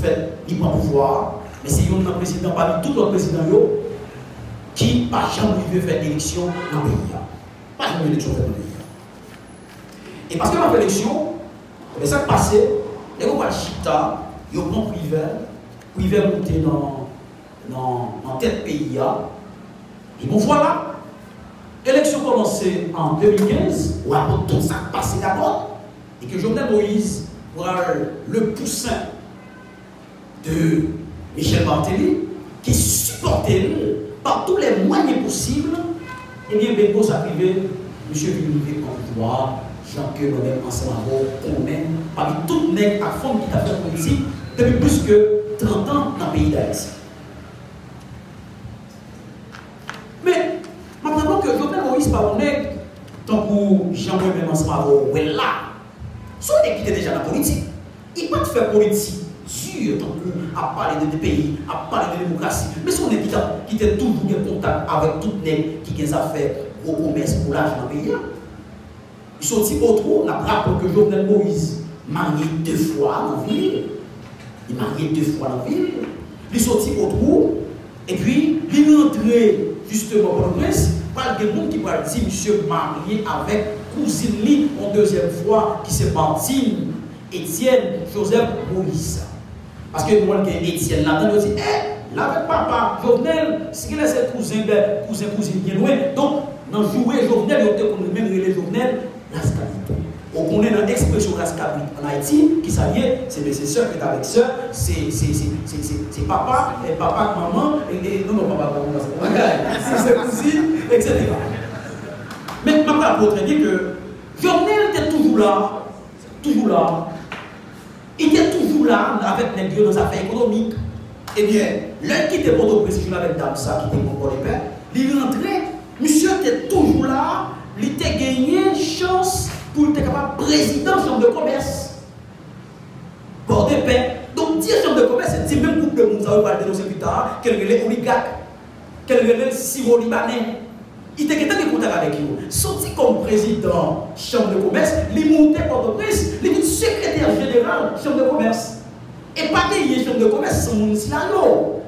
fait, il prend pouvoir, mais c'est un président parmi tous les présidents qui n'a jamais fait élection dans le pays. Pas jamais élection dans le pays. Et parce que dans l'élection, ça qui passé, les gens qui chita, ils ont pris privé monter dans tête pays. Et bon voilà, l'élection commencée en 2015, où après tout ça passé d'abord, et que Jovenel Moïse, le poussin de Michel Martelly, qui supportait par tous les moyens possibles, et bien Bengo s'est privé, M. Villeneuve en pouvoir, Jean-Claude Modèle ensemble, qu'on met parmi toutes les à fond qui a fait politique depuis plus que 30 ans dans le pays d'Haïti. Mais, maintenant que Jovenel Moïse par tant que Jean-Claude même ensemble, ouais là, soit il était déjà dans la politique, il peut faire politique dur, à parler de pays, à parler de démocratie, mais si on est qui était toujours en contact avec toutes les qui ont affaires au commerce pour l'argent dans le pays. Ils sont aussi autres, on a rappelé que Jovenel Moïse marié 2 fois dans la ville. Il est marié 2 fois dans la ville. Ils sont aussi autres, et puis il est rentré justement pour le prince, par des gens qui parlent dire monsieur marié avec cousine Lee en 2e fois, qui c'est Martine, Étienne, Joseph, Moïse. Parce que moi, Étienne, là, on dit, là, avec papa, Jovenel, si il a ses cousins, cousine bien loin, donc, dans le jouet Jovenel, il y a même les Jovenel, rascabite. On connaît dans l'expression rascabite en Haïti, qui s'allie, c'est soeur qui est avec soeur, c'est papa, et papa, maman, et non, papa, c'est cousine, etc. Mais je peux très bien que Jovenel était toujours là. Il était toujours là avec les gueux dans les affaires économiques. Eh bien, l'un qui était pour le président avec Damsa, qui était pour les pères, il rentrait, monsieur était toujours là, il était gagné chance pour être capable de président de la chambre de commerce. Pour des pères. Donc, 10 chambres de commerce, c'est le même groupe de monde, ça va dénoncer plus tard, quel est les oligarques, quel est les Syro-Libanais. Il était quelqu'un qui contact avec vous. Sorti comme président chambre de commerce, il montait Port-au-Prince, il était secrétaire général chambre de commerce. Et pas gagné chambre de commerce sans mon signalo.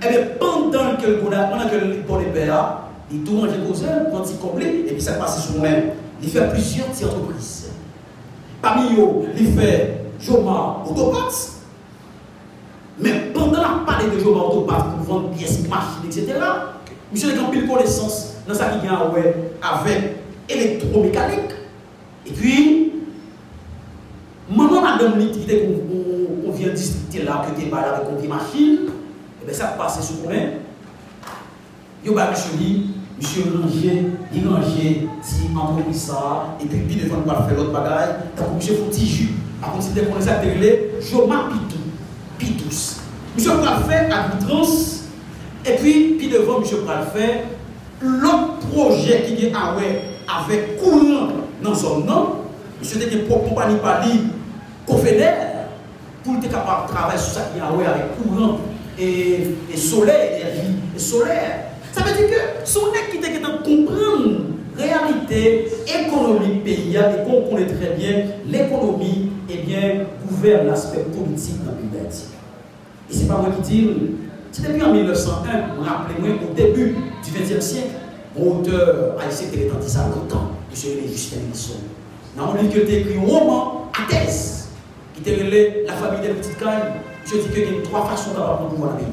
Et bien pendant que le pour les pères, il tourne les causes, quand il complet, et puis ça passe sur lui-même. Il fait plusieurs petites entreprises. Parmi eux, il fait Joma Autopath. Mais pendant la parole de Joma Autopath pour vendre pièces, machines, etc., monsieur a pile connaissance dans ça qui vient avec électromécanique. Et puis, maman madame l'utilité qu'on vient discuter là, que tu es avec une machine, et bien ça passe sur le même. Il y a monsieur Ranger, il ranger, si entreprise ça, et puis devant nous faire l'autre bagaille, donc monsieur faut petit jus, à considérer qu'on les a appelés Joma Pitous. Monsieur va faire arbitrance. Et puis devant, M. Pral fait l'autre projet qui est avec courant dans son nom. M. était pour compagnie Pali, confédère, pour être capable de travailler sur ça qui est avec courant et solaire, énergie solaire. Ça veut dire que son nez qui était capable de comprendre la réalité économique pays, et qu'on connaît très bien l'économie, et bien, gouverne l'aspect politique dans le pays d'Haïti. Et ce n'est pas moi qui dis. C'est depuis en 1901, rappelez-moi, au début du XXe siècle, mon auteur haïtien qui était ça longtemps, M. Justin Lisson. Dans mon livre qui a été écrit un roman à thèse, qui était relé La famille des petites cailles, je dis qu'il y a 3 façons d'avoir le pouvoir dans le pays.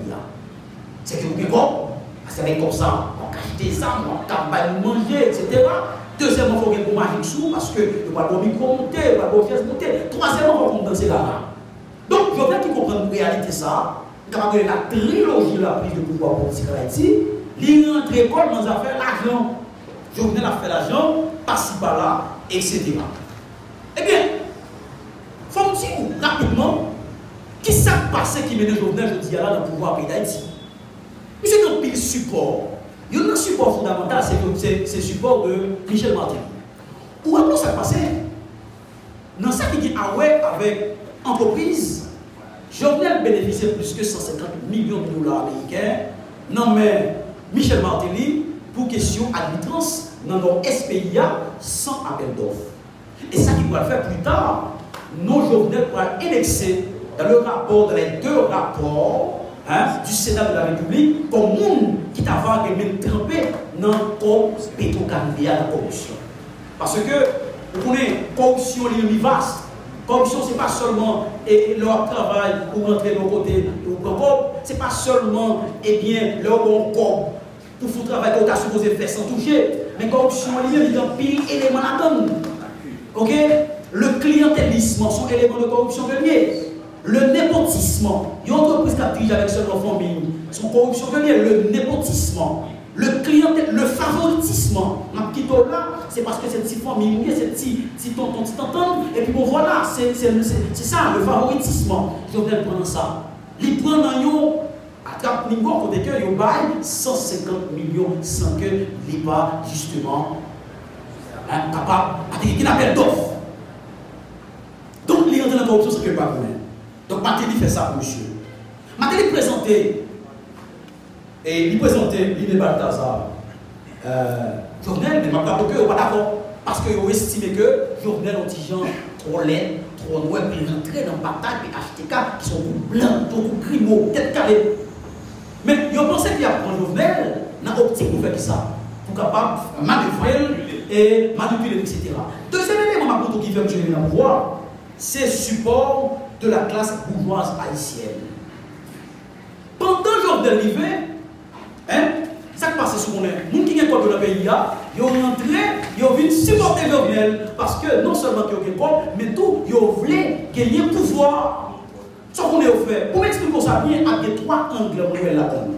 C'est que vous avez c'est comme ça, on cache des armes, on campagne manger, etc. Deuxièmement, il faut que vous magique sous parce que vous n'avez pas de micro monter, vous n'avez pas de pièce monter. Troisièmement, il faut compenser là. Donc, je veux qui comprendre la réalité ça. Quand la trilogie la prise de pouvoir politique en Haïti, il rentre école dans les affaires l'argent. Je venais à faire l'argent, par-ci par-là, etc. Eh bien, il faut me dire rapidement, qui s'est passé qui mène Jovenel, je dis là, dans le pouvoir pays d'Haïti. Monsieur qui a pris le support, il y a un support fondamental, c'est le support de Michel Martelly. Où après ça passé? Dans ça qui dit avec entreprise, Jovenel bénéficiait de plus que 150 millions de dollars américains. Non mais Michel Martelly pour question arbitrance dans nos SPIA sans appel d'offres. Et ça qui va le faire plus tard, nos Jovenel pourra indexer dans le rapport, dans les deux rapports du Sénat de la République, comme monde qui t'a même trempé dans le Pétro-Caribéen de corruption. Parce que, vous connaissez, corruption est vaste. Corruption, ce n'est pas seulement leur travail pour rentrer de l'autre côté ou ce n'est pas seulement leur bon corps pour faire travail qu'on a supposé faire sans toucher. Mais corruption, il y a un pile élément là-dedans. Ok? Le clientélisme sont éléments de corruption liés. Le népotisme, il y a une entreprise qui a dirigé avec seulement famille, son corruption liée. Le népotisme, le favoritisme, c'est parce que cette petite famille, cette petite tonton, et puis bon voilà, c'est ça, le favoritisme. Je vais prendre ça. Il prend dans yon, attrape niveau côté que yon bail 150 millions sans que il pas justement capable qu'il appelle d'offre. Donc il est dans la corruption, c'est que pas connaître. Donc Matéli fait ça pour monsieur. Matéli présenté et il présentait l'idée Balthazar Jovenel, mais je ne suis pas d'accord. Parce qu'ils estimé que Jovenel ont des gens trop laids, trop noirs, puis ils rentraient dans la bataille, puis HTK, qui sont blancs, tout grimaud, tête carrée. Mais ils pensaient qu'il y a un Jovenel dans l'optique pour faire ça, pour capable manœuvrer et manipuler, etc. Deuxième élément qui fait que je viens voir, c'est le support de la classe bourgeoise haïtienne. Pendant Jovenel arrivé, ça qui passe sur mon nez, les gens qui sont dans le pays, ils ont rentré, ils ont vu supporter Jovenel parce que non seulement ils ont gagné, mais tout, ils voulaient gagner pouvoir. Ce qu'on a fait, pour m'expliquer ça bien, il y a trois angles là-dedans.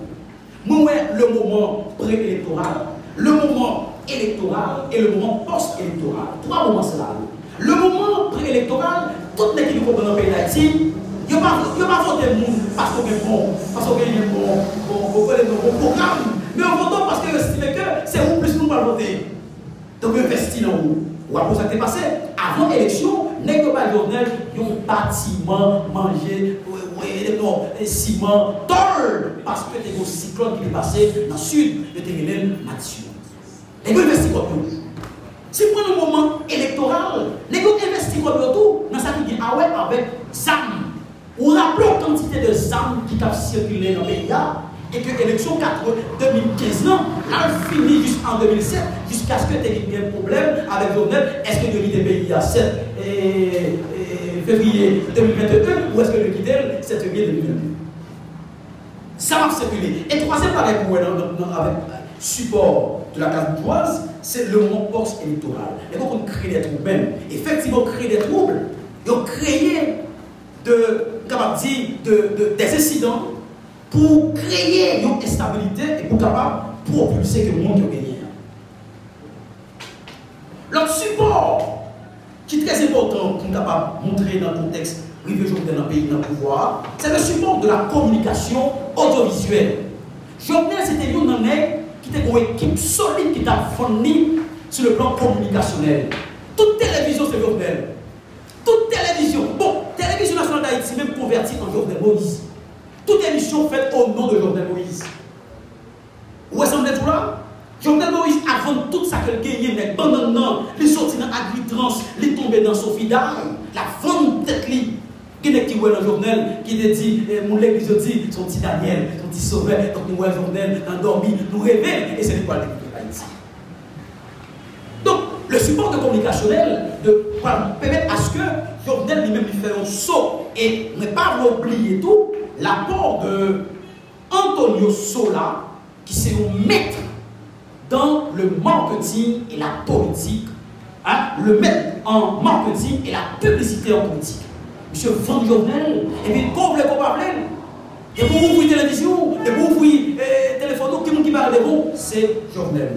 Moi, le moment préélectoral, le moment électoral et le moment post-électoral. Trois moments, c'est là. Le moment préélectoral, toutes les qui sont dans le pays d'Haïti, ils n'ont pas voté parce qu'on est bon, parce qu'on a un bon programme. Mais on vote parce qu'ils estiment que c'est vous plus nous pas voter. Donc ils investissent dans vous. Ou après ça qui est passé, avant l'élection, les Jovenel, ils ont bâtiment, mangé, ciment, tol, parce que il y a un cyclone qui est passé dans le sud de Ténénel, Mathieu. Les gens investissent contre nous. Si vous prenez un moment électoral, les gens investissent contre tout, dans ça qui dit ah ouais avec ZAM. Ou rappelez la quantité de ZAM qui a circulé dans le pays. Et que l'élection 2015, non, elle finit en 2007, jusqu'à ce que tu aies un problème avec Jovenel. Est-ce que tu as quitté le pays à 7 février 2021 ou est-ce que tu as quitté le 7 février 2022? Ça va circuler. Et troisième pareil pour avec support de la classe bourgeoise, c'est le moment post-électoral. Et donc on crée des troubles même. Effectivement, on crée des troubles. Et on crée des incidents pour créer une instabilité et pour capable propulser le monde qui a gagné. L'autre support qui est très important pour capable montrer dans le contexte privé dans le pays, dans le pouvoir, c'est le support de la communication audiovisuelle. Jovenel, c'était une année qui était une équipe solide qui t'a fourni sur le plan communicationnel. Toute télévision, c'est Jovenel. Toute télévision. Bon, télévision nationale d'Haïti, même convertie en Jovenel Moïse. Toute émission faite au nom de Jovenel Moïse. Où est-ce qu'on est tout là? Jovenel Moïse, avant tout ça qu'elle gagne, mais pendant les sorties dans l'agritrans, les tombées dans Sophie Dame, la vente tête li. Qui est qui voit dans Jovenel, qui te dit, mon l'église dit, son petit Daniel, son petit sauveur, donc nous voyons Jovenel, endormi, nous rêver, et c'est lui qui va Haïti. Donc, le support de communicationnel permet à ce que Jovenel lui-même lui fait un saut, et ne pas oublier tout, l'apport de Antonio Sola, qui c'est un maître dans le marketing et la politique, le maître en marketing et la publicité en politique. Monsieur Van Jovenel, et puis quand vous voulez qu'on parle, et pour ouvrir télévision, et pour ouvrir téléphone, qui parle de vous, c'est Jovenel.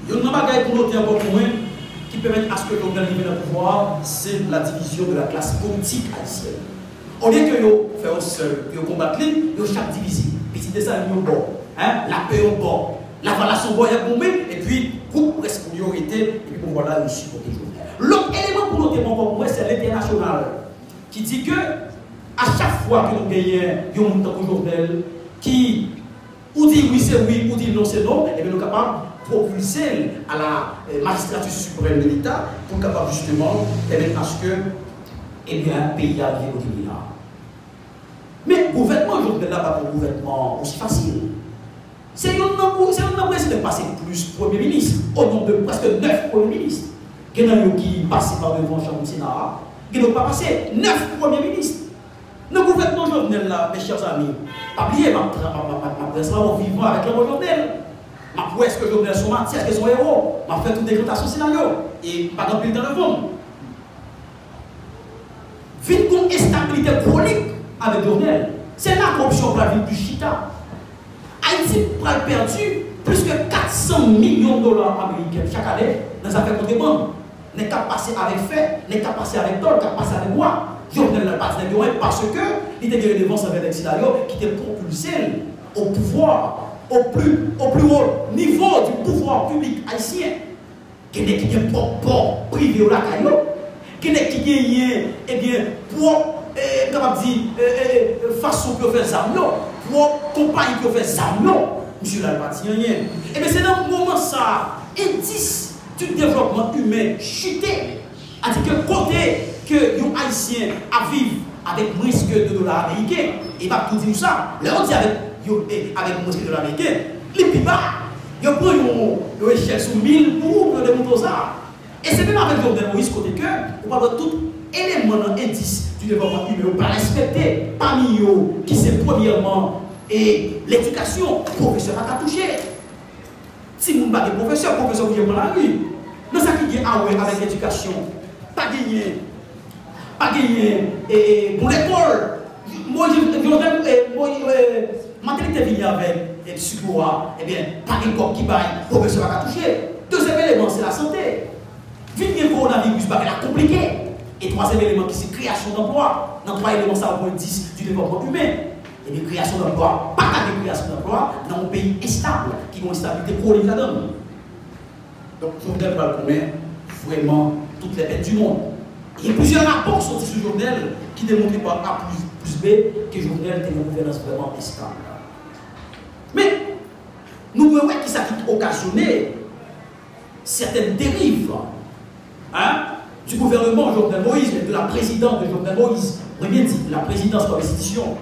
Il y a une bagaille pour noter encore moins qui permet à ce que Jovenel arrive dans le pouvoir, c'est la division de la classe politique haïtienne. Au lieu que vous faites un seul, que vous combattez, vous chaque divisé. Petit dessin, il y a un bord, la paix au bord, la valation bord, il y a bombé, et puis, groupe presque priorité, et puis pour voilà, il supporte Jovenel. L'autre élément pour noter encore moins, c'est l'international, qui dit que à chaque fois que nous gagnons un montant Jovenel, qui ou dit oui c'est oui, ou dit non c'est non, et bien nous sommes capables de propulser à la magistrature suprême de l'État pour capable justement permettre à ce que eh bien, le pays a arrivé au là. Mais le gouvernement, je ne là pas un gouvernement aussi facile. C'est un président de passer plus Premier ministre, au nombre de presque 9 Premiers ministres. Il y en a qui passent par devant le Chambre du Sénat, qui n'ont pas passé 9 Premiers ministres. Le gouvernement Jovenel, là, mes chers amis, pas oublier, ma presse là, on vivant avec le Jovenel. Ma presse que Jovenel sont matières, que sont héros. Ma fait toute déclaration scénario. Et pas dans le pays dans le monde. Vite une instabilité chronique avec Jovenel. C'est la corruption pour la ville du Chita. Haïti a perdu plus que 400 millions de dollars américains chaque année dans les affaires contrebandes. N'est qu'à passer avec fait, n'est qu'à passer avec tort, qu'à passer avec moi. Jovenel n'a pas de parce que il était devant avec les scénarios qui était propulsé au pouvoir, au plus haut niveau du pouvoir public haïtien. Qui n'est qui est port privé au lac, qui n'est qui est, eh bien, pour, comment dire, façon que fait ça, pour compagnie que fait ça, monsieur l'Albatien. Et bien, c'est dans le moment ça, indice du développement humain chuté. C'est-à-dire que côté que les Haïtiens à vivre avec moins que de dollars américains, et pas tout dire ça, là on dit avec moins que de dollars américains, les plus bas, ils prennent une échelle sur 1000 pour démontrer ça. Et c'est même avec Jovenel Moïse côté que, on parle de tout élément dans l'indice du développement humain, on pas respecter parmi eux, qui c'est premièrement l'éducation, professeur à toucher. Si vous n'avez pas de professeur vous êtes dans la rue. Dans ce qui est avec l'éducation, pas gagné pour l'école. Moi, je venu avec Sugoura, eh bien, pas un corps qui baille, professeur à toucher. Deuxième élément, c'est la santé. Vite le coronavirus, elle a compliqué. Et troisième élément, qui c'est création d'emploi. Dans trois éléments, ça va 10 du développement humain. Et bien, création d'emploi, pas de création d'emploi dans un pays instable, qui ont une stabilité chronique là-dedans. Donc, Jovenel va le connaître vraiment toutes les peines du monde. Il y a plusieurs rapports sortis sur Jovenel qui démontrent par A plus B que Jovenel était une gouvernance vraiment instable. Mais, nous voyons que ça a occasionné certaines dérives du gouvernement Jovenel Moïse, de la présidence de Jovenel Moïse, bien dit, la présidence par institution.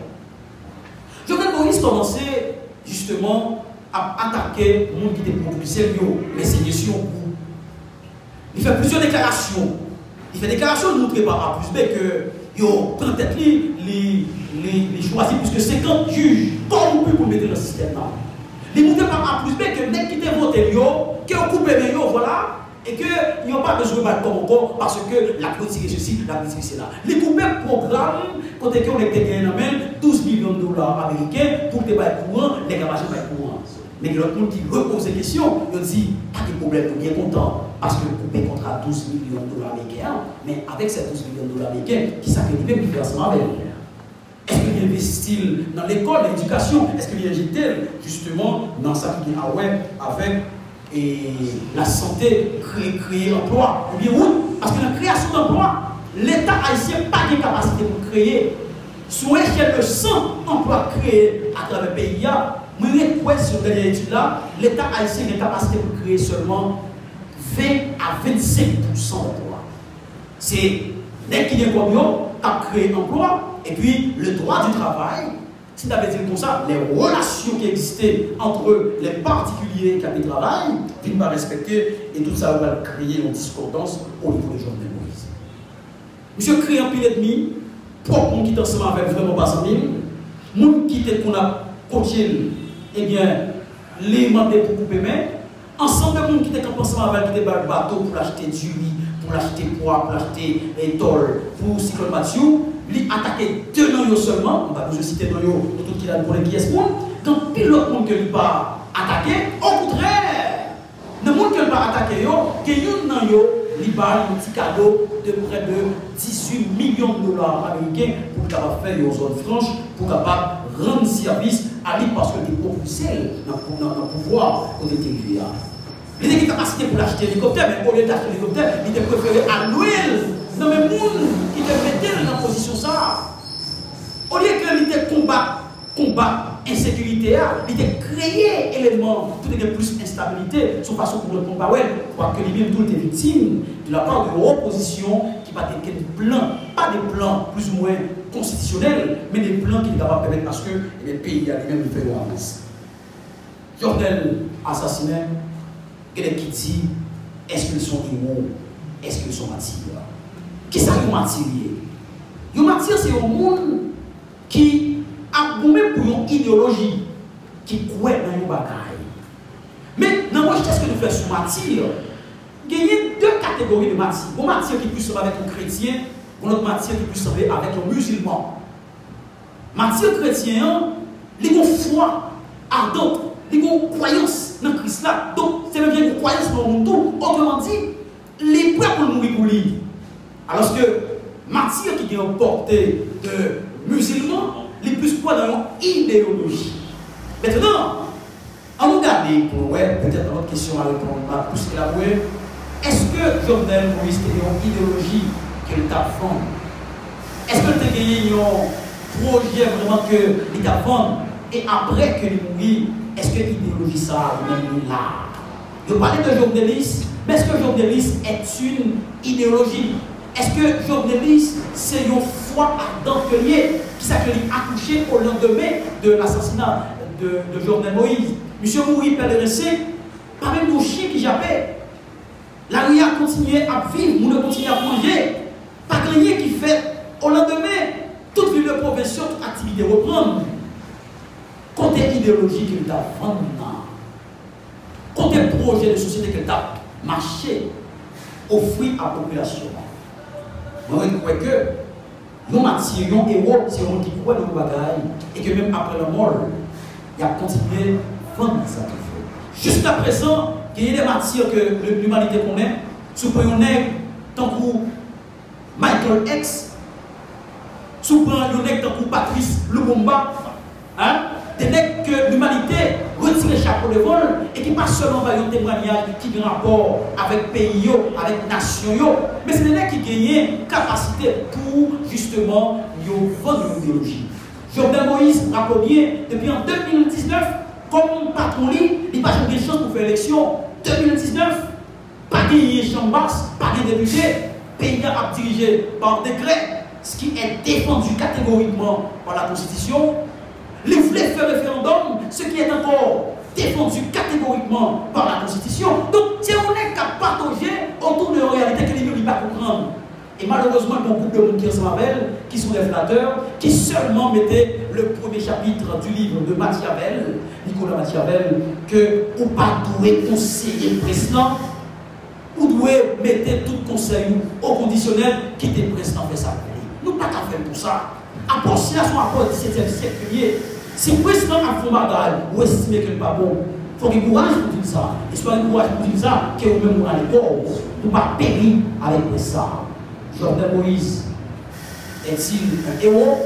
Jovenel Moïse commençait justement à attaquer le monde qui était propulsé, les sélections. Il fait plusieurs déclarations. Il fait déclaration de montrer par A plus B que yo prend tête les choisit plus que 50 juges corrompus pour mettre dans le système là. Il montre par A plus B que les qui étaient votés qui ont coupé les voilà. Et qu'ils n'ont pas besoin de battre comme encore parce que la politique est ceci, la politique c'est là. Les coupés programme, quand on était gagné 12 millions de dollars américains pour te battre courant, les gars ne pas courant. Mais l'autre monde qui repose des questions, il dit pas de problème, nous sommes bien contents parce que le coupé contrat 12 millions de dollars américains, mais avec ces 12 millions de dollars américains, qui sacrifient plus financement avec est-ce qu'il investit dans l'école, l'éducation? Est-ce qu'il injecte justement dans ça qui est avec la santé, créer emploi? Ou bien oui, parce que la création d'emploi, l'État haïtien n'a pas de capacité pour créer. Sur l'échelle de 100 emplois créés à travers le pays, moi, sur cette étude-là, l'État haïtien a une capacité pour créer seulement 20 à 25% d'emplois. C'est dès qu'il y a un camion, à créer emploi. Et puis, le droit du travail, si tu avais dit comme ça, les relations qui existaient entre les particuliers qui avaient travail, ils ne pas respecter, et tout ça va créer une discordance au niveau de Jovenel Moïse. Monsieur crée un pile ennemi, propre monde qui est ensemble avec vraiment pas 100 000, monde qui était qu'on a coaché, eh bien, les mandés pour couper main, ensemble de monde qui était ensemble avec des bateaux pour acheter du riz, pour acheter poids, pour acheter des tôles, pour cyclone Mathieu. Lui attaquer deux noms seulement, on va vous citer dans tout qui a le qui est ce monde, donc pile l'autre monde que lui pas attaqué, au contraire, le monde que lui pas attaqué, que yon nan yo, lui ba un petit cadeau de près de 18 millions de dollars américains pour capable faire une zone franche, pour capable rendre service à lui parce que il est propulsé dans le pouvoir qu'on est arrivé. Il a des capacités pour l'acheter hélicoptère, mais au lieu d'acheter l'hélicoptère, il était préféré à l'huile. Non, mais le monde qui te mettait dans la position ça. Au lieu qu'il était combat insécurité, il était créé éléments pour donner plus d'instabilité, son façon pour le combat, ouais, pour que lui-même tout était victime de la part de l'opposition qui pas des plans, pas des plans plus ou moins constitutionnels, mais des plans qui doivent permettre à ce que les pays à lui-même fait l'avance. Jovenel assassiné, quelqu'un qui dit est-ce qu'ils sont héros, est-ce qu'ils sont martyrs? Qui ça un martyr? Un martyr, c'est un monde qui a gommé pour une idéologie, qui croit dans une bagaille. Mais dans la recherche que nous faisons sur martyr, il y a deux catégories de martyrs. Un martyr qui peut se avec un chrétien, un autre martyr qui peut se avec un musulman. Martyr chrétien, il a une foi ardente, il a une croyance dans Christ là. Donc, c'est même bien une croyance dans le monde tout. Autrement dit, les prêts pour mourir pour lui. Alors que martyr qui est en portée de musulman, les plus quoi dans une idéologie. Maintenant, on nous regarde pour peut-être notre question à répondre, à plus élaborer. Est-ce que Jovenel Moïse a une idéologie qu'il t'a fondée? Est-ce que tu as gagné un projet vraiment que il t'a fondé? Et après que il mourit, est-ce que l'idéologie ça même là? Je parlais de jovenelisme, mais est-ce que jovenelisme est une idéologie? Est-ce que jovenelisme c'est une foi ardente qui s'est accouché au lendemain de l'assassinat de Jovenel Moïse? Monsieur Mouri pèleriné, pas même nos chiens qui j'appelle. La rue a continué à vivre, nous continuons à manger. Pas rien qui fait au lendemain, toute ville de province, toute activité reprendre. Côté idéologie qu'il t'a vendu, côté projet de société qu'il t'a marché, offrir à la population. Moi, je crois que nous attirons héros, c'est un qui croit dans nos bagailles, et que même après la mort, il a continué à vendre ça. Jusqu'à présent, il y a des martyrs que l'humanité connaît, sous un nègre, tant que Michael X, sous un nègre, tant que Patrice Lumumba, hein? Des nègres que l'humanité retire le chapeau de vol et qui pas seulement par un témoignage qui a un rapport avec le pays, avec la nation, mais c'est des nègres qui gagnent capacité pour justement vendre une idéologie. Jovenel Moïse, rappelez bien, depuis en 2019, comme patron, il n'a pas de chance pour faire l'élection. 2019, pas de chambre basse, pas de député, pays a dirigé par décret, ce qui est défendu catégoriquement par la Constitution. Il voulait faire référendum, ce qui est encore défendu catégoriquement par la Constitution. Donc, c'est on est qu'à partager autour de la réalité que les gens ne pas comprendre. Et malheureusement, il y a beaucoup de monde qui qui sont des flatteurs, qui seulement mettaient le premier chapitre du livre de Machiavel, Nicolas Machiavel, que ou pas doué conseiller le président, ou doué mettre tout conseil au conditionnel qui était président fait ça. Nous pas qu'à faire pour ça. À part si la son rapport du 17e siècle, si le président a fait bagaille ou estime qu'il n'est pas bon, il faut qu'il courage pour dire ça. Et soit il courage pour dire ça, que vous-même à l'école, nous pas périr avec ça. Jovenel Moïse est-il un héros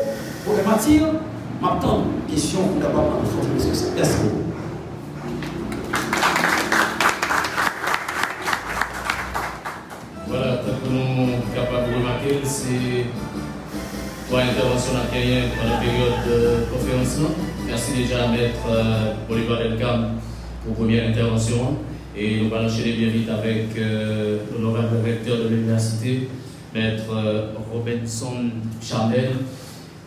pour les martyrs? Maintenant, question pour d'abord prendre le fond de merci. Voilà, tant que nous sommes capables de remarquer, c'est trois interventions dans la période de conférence. Merci déjà à Maître Bolivar Delcam pour la première intervention. Et nous allons enchaîner bien vite avec l'honorable recteur de l'université, Maître Robinson Charnel.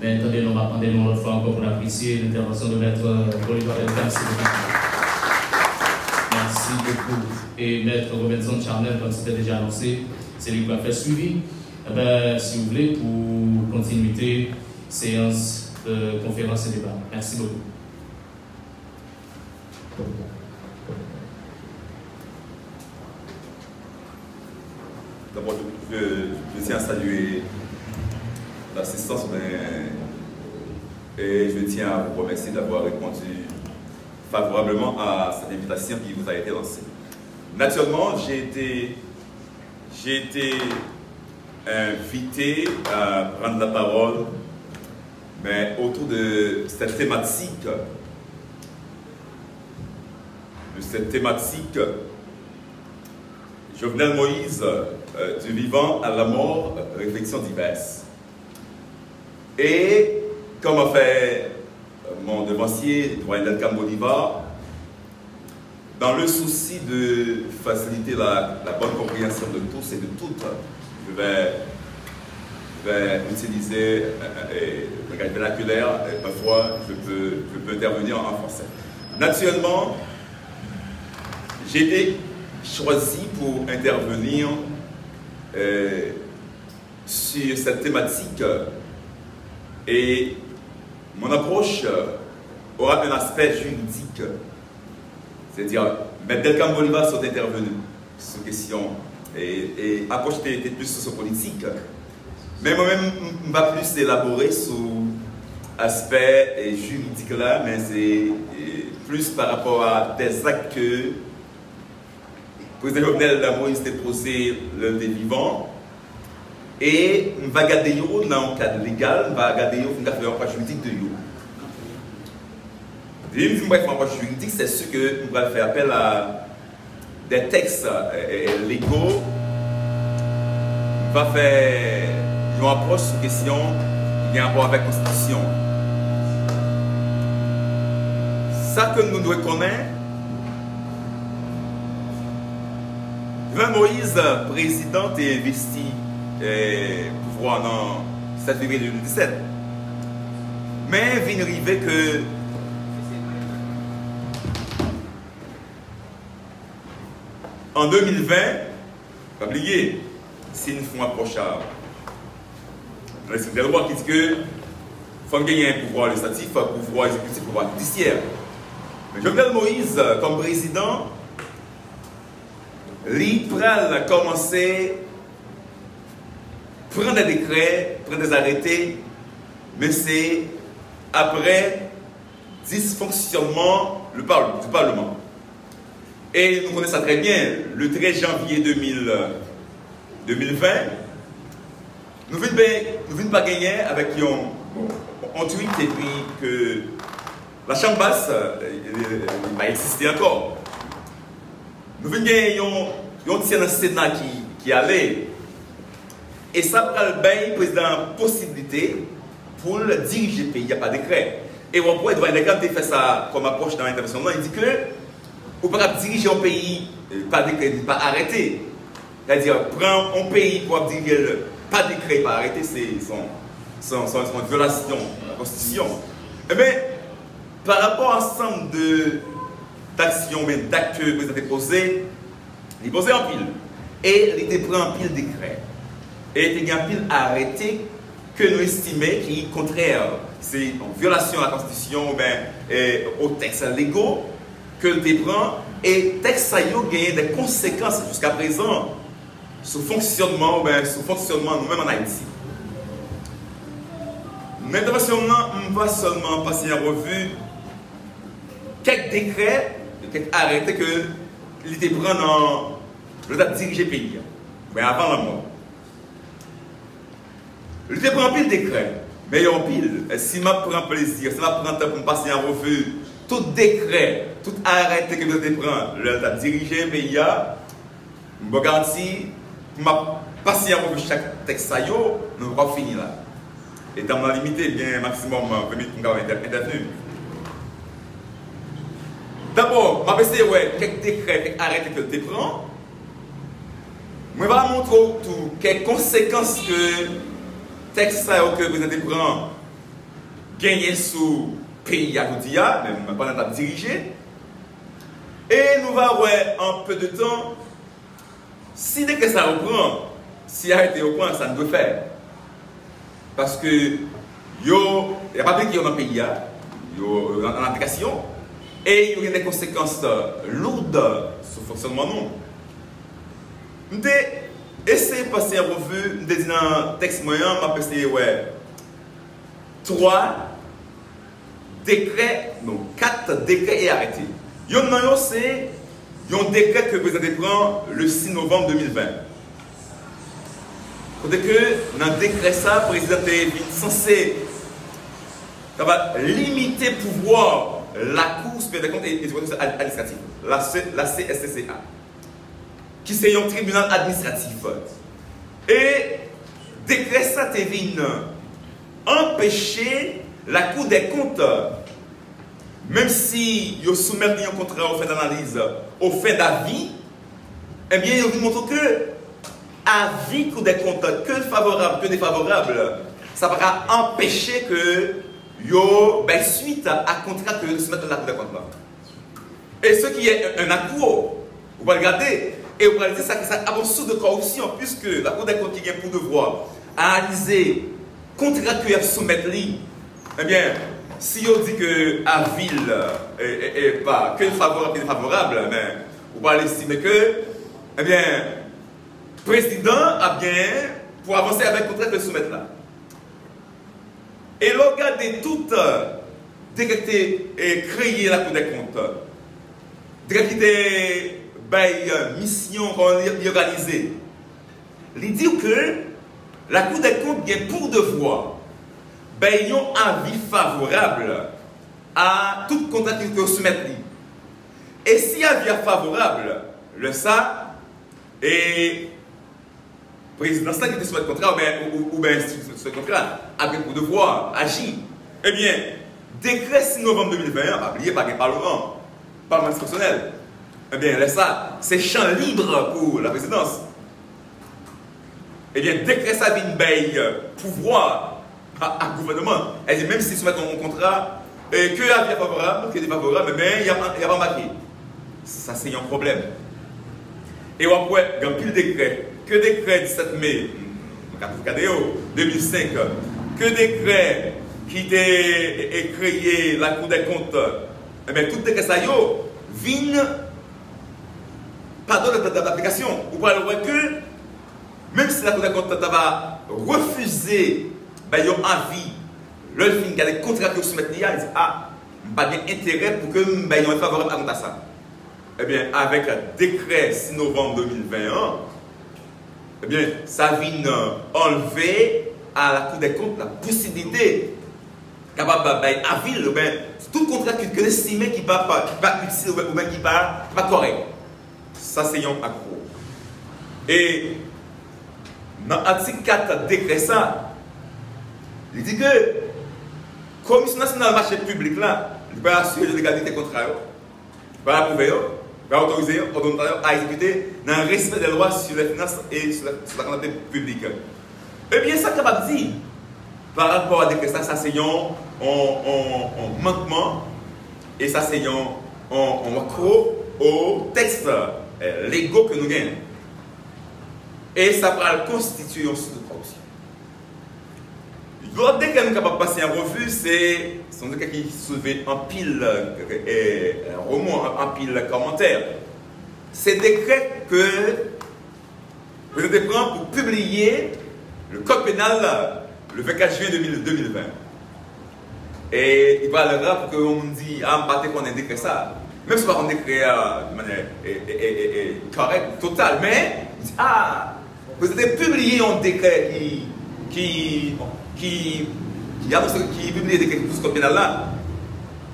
Mais attendez, nous m'attendons une autre fois encore pour apprécier l'intervention de Maître Bolivar Delcam. Merci beaucoup. Et Maître Robinson Charnel, comme c'était déjà annoncé, c'est lui qui va faire suivi. Eh bien, si vous voulez, pour continuité, séance de conférence et débat. Merci beaucoup. D'abord, je tiens à saluer l'assistance, et je tiens à vous remercier d'avoir répondu favorablement à cette invitation qui vous a été lancée. Naturellement, j'ai été invité à prendre la parole, mais autour de cette thématique, Jovenel Moïse, du vivant à la mort, réflexions diverses. Et comme a fait mon devancier, doyen Delcam Bolivar, dans le souci de faciliter la bonne compréhension de tous et de toutes, je vais vais utiliser le langage vernaculaire et parfois je peux intervenir en français. Naturellement, j'ai été choisi pour intervenir sur cette thématique et mon approche aura un aspect juridique, c'est-à-dire M. Delcam Bolivar sont intervenus sur question et approche était plus sociopolitique, mais moi-même je vais plus élaborer sur l'aspect juridique là, mais c'est plus par rapport à des actes que le président Jovenel Moïse a posé le vivant. Et on va garder dans le cadre légal, on va garder dans le cadre juridique de yo. Et si on va faire un cadre juridique, c'est sûr qu'on va faire appel à des textes légaux. On va faire une approche sur question qui a un rapport avec la Constitution. Ça que nous devons connaître, Moïse, président, est investi pouvoir dans 7 février 2017. Mais il vient arriver que en 2020, pas oublier, c'est une fois approche à le droit qui dit que faut gagner un pouvoir législatif, un pouvoir exécutif, un pouvoir judiciaire. Mais Jovenel Moïse, comme président, l'IPRAL a commencé à prendre des décrets, prendre des arrêtés, mais c'est après dysfonctionnement du Parlement. Et nous connaissons ça très bien, le 13 janvier 2020, nous ne venons pas gagner avec un tweet et puis que la Chambre basse va exister encore. Nous venons gagner un Sénat qui allait. Et ça prend le président possibilité pour diriger le pays, il n'y a pas de décret. Et on pourrait quand il fait ça comme approche dans l'intervention, il dit que on ne peut pas diriger un pays, pas décret, pas arrêter. C'est-à-dire, prendre un pays pour diriger pas décret, pas arrêter, c'est une violation de la Constitution. Eh bien, par rapport à ensemble d'actions, d'actes que le président a posés, il posait en pile. Et il prend en pile décret. Et il y a un pile arrêté que nous estimons qui est contraire. C'est une violation de la Constitution aux textes légaux que le prend. Et les textes ont des conséquences jusqu'à présent sur le fonctionnement, nous-mêmes en Haïti. L'intervention, on va seulement passer en revue quelques décrets, quelques arrêtés que l'idée prend dans le date diriger le pays, mais avant la mort. L'idée prend pile décret, mais il y a un pile. Si je prends plaisir, si je prends temps pour me passer en revue tout décret, tout arrêté que l'idée prend, le date diriger le pays, je me garantis, pour me passer en revue chaque texte, nous allons finir là. Et dans la limite, bien maximum 20 minutes pour intervenir. D'abord, je vais essayer quelques décrets, quelques arrêtés que tu prends. Je vais vous montrer quelles conséquences que le texte que vous prend gagner sous le pays à Goudia, même pendant que tu diriger. Et nous allons voir un peu de temps, si dès que ça reprend, si arrêté au point, ça ne doit faire. Parce que il n'y a pas de qui est dans le pays, en application, et il y a des conséquences lourdes sur le fonctionnement. Nous avons essayé de passer en revue, nous avons dit dans le texte moyen, on a essayé 4 décrets et arrêtés. C'est un décret que le président prend le 6 novembre 2020. Côté que dans le décret, le président est censé limiter le pouvoir la Cour supérieure des comptes et des autorités administratives, la CSCCA, qui c'est un tribunal administratif. Et le décret, ça vient empêcher la Cour des comptes, même si ils soumettent un contrat au fin d'analyse, au fin d'avis, eh bien, ils montrent que avis Cour des comptes, que favorable, que défavorable, ça va empêcher que yo ben, suite à contrat que nous soumettons la Cour des comptes là. Et ce qui est un accord, vous pouvez regarder, et vous pouvez dire ça, que ça a une source de corruption, puisque la Cour des comptes qui vient pour devoir analyser contrat que vous soumettez, eh bien, si on dit que la ville est pas que favorable que défavorable, mais vous pouvez estimer que, eh bien, le président a bien pour avancer avec le contrat que soumettre là. Et regardez tout décrété et créé la Cour des comptes. Décrété mission organisée. Il dit que la Cour des comptes vient pour devoir un avis favorable à tout contrat qui est soumettre. Et si avis est favorable, le ça, et le président qui était soumettre le contrat, ou bien ce contrat, a pour devoir agir. Eh bien, décret 6 novembre 2021, pas oublié par le Parlement institutionnel, eh bien, ça, c'est champ libre pour la présidence. Eh bien, décret ça vient pouvoir à gouvernement. Elle dit même si soumettent un contrat, que avis favorable, que défavorable, mais il n'y a pas marqué. Ça, c'est un problème. Et on voit dans pile décret, que décret 17 mai 2005, que décret qui était créé la Cour des comptes, eh bien, tout décret ça vient pardon d'application. Vous pouvez voir que même si la Cour des comptes va refuser un avis, le fin qui a des contrats que vous soumettez, il dit ah, pas bien intérêt pour que nous soyons favorables à ça. Eh bien, avec le décret 6 novembre 2021, eh bien, ça vient enlever à la Cour des comptes la possibilité capable d'avis, tout contrat que estimé qui va pas utile ou bien qui va pas correct. Ça, c'est un accro. Et dans l'article 4 décret ça, il dit que la Commission nationale du marché public là, il va assurer la légalité des contrats, il va approuver, il va autoriser à exécuter dans le respect des lois sur les finances et sur la comptabilité publique. Eh bien, ça capable de dire, par rapport à décret ça, c'est un manquement et ça c'est un accro aux textes légaux que nous gagnons. Et ça va constituer un source de corruption. L'autre décret que nous sommes capables de passer en revue, c'est un décret qui soulevait en pile roman, en pile commentaire. C'est le décret que vous êtes prêt pour publier le code pénal le 24 juillet 2020. Et il parlera pour qu'on dise ah, on ne qu'on ait décret ça. Même si on a décret de manière correcte, totale, mais ah, vous avez publié un décret qui publie des décrets pour ce code pénal là,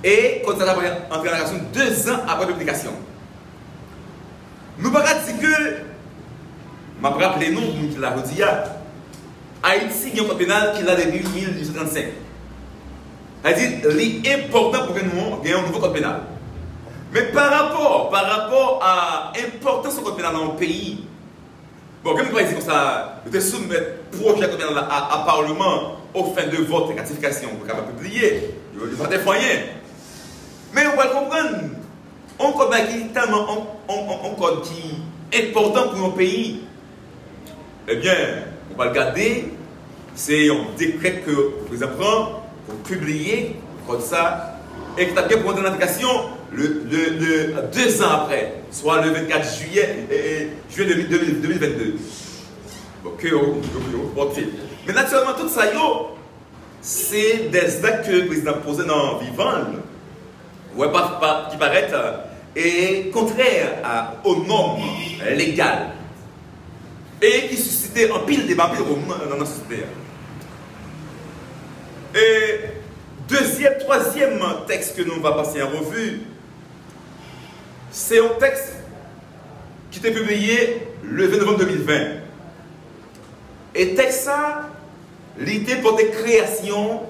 et quand ça va entrer en action 2 ans après la publication. Nous ne pouvons pas dire que, je me rappelle le nom qui l'a dit, Haïti il y a un code pénal qui l'a depuis 1835. C'est-à-dire, l'important pour que nous ayons un nouveau code pénal. Mais par rapport à l'importance du code pénal dans le pays, bon, comme je dire comme ça, je vais soumettre le projet de code pénal à Parlement au fin de vote et ratification pour qu'on puisse publier. Il va être moyen. Mais on va comprendre. Un code qui est tellement un code qui est important pour notre pays. Eh bien, on va le garder. C'est un décret que le président prend pour publier comme ça et qui a bien pour entrer en application le 2 ans après, soit le 24 juillet 2022. Ok, mais naturellement, tout ça, c'est des actes que le président posait dans le vivant, qui paraissent et contraires aux normes légales et qui suscitaient un pile débat dans notre société. Et troisième texte que nous allons passer en revue, c'est un texte qui était publié le 20 novembre 2020. Et texte ça, l'idée pour des créations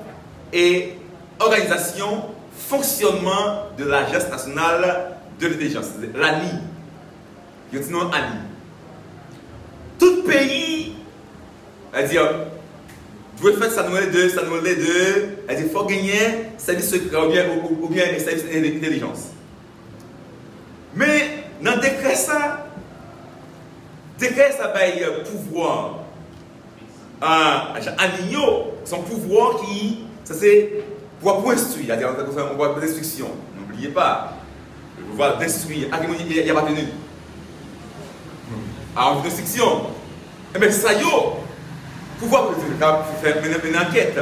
et organisation, fonctionnement de l'Agence nationale de l'intelligence, l'ANI. Je dis non ANI. Tout tout pays, c'est-à-dire, vous pouvez faire ça nous les deux, c'est-à-dire, il faut gagner service secret ou bien service d'intelligence. Mais dans le décret, ça va pouvoir à Nino, son pouvoir qui, ça c'est pouvoir pour instruire, c'est-à-dire on voit d'instruction. N'oubliez pas, le pouvoir d'instruire, à quel moment il n'y a pas tenu. Alors, d'instruction, mais ça y est, pouvoir faire une enquête.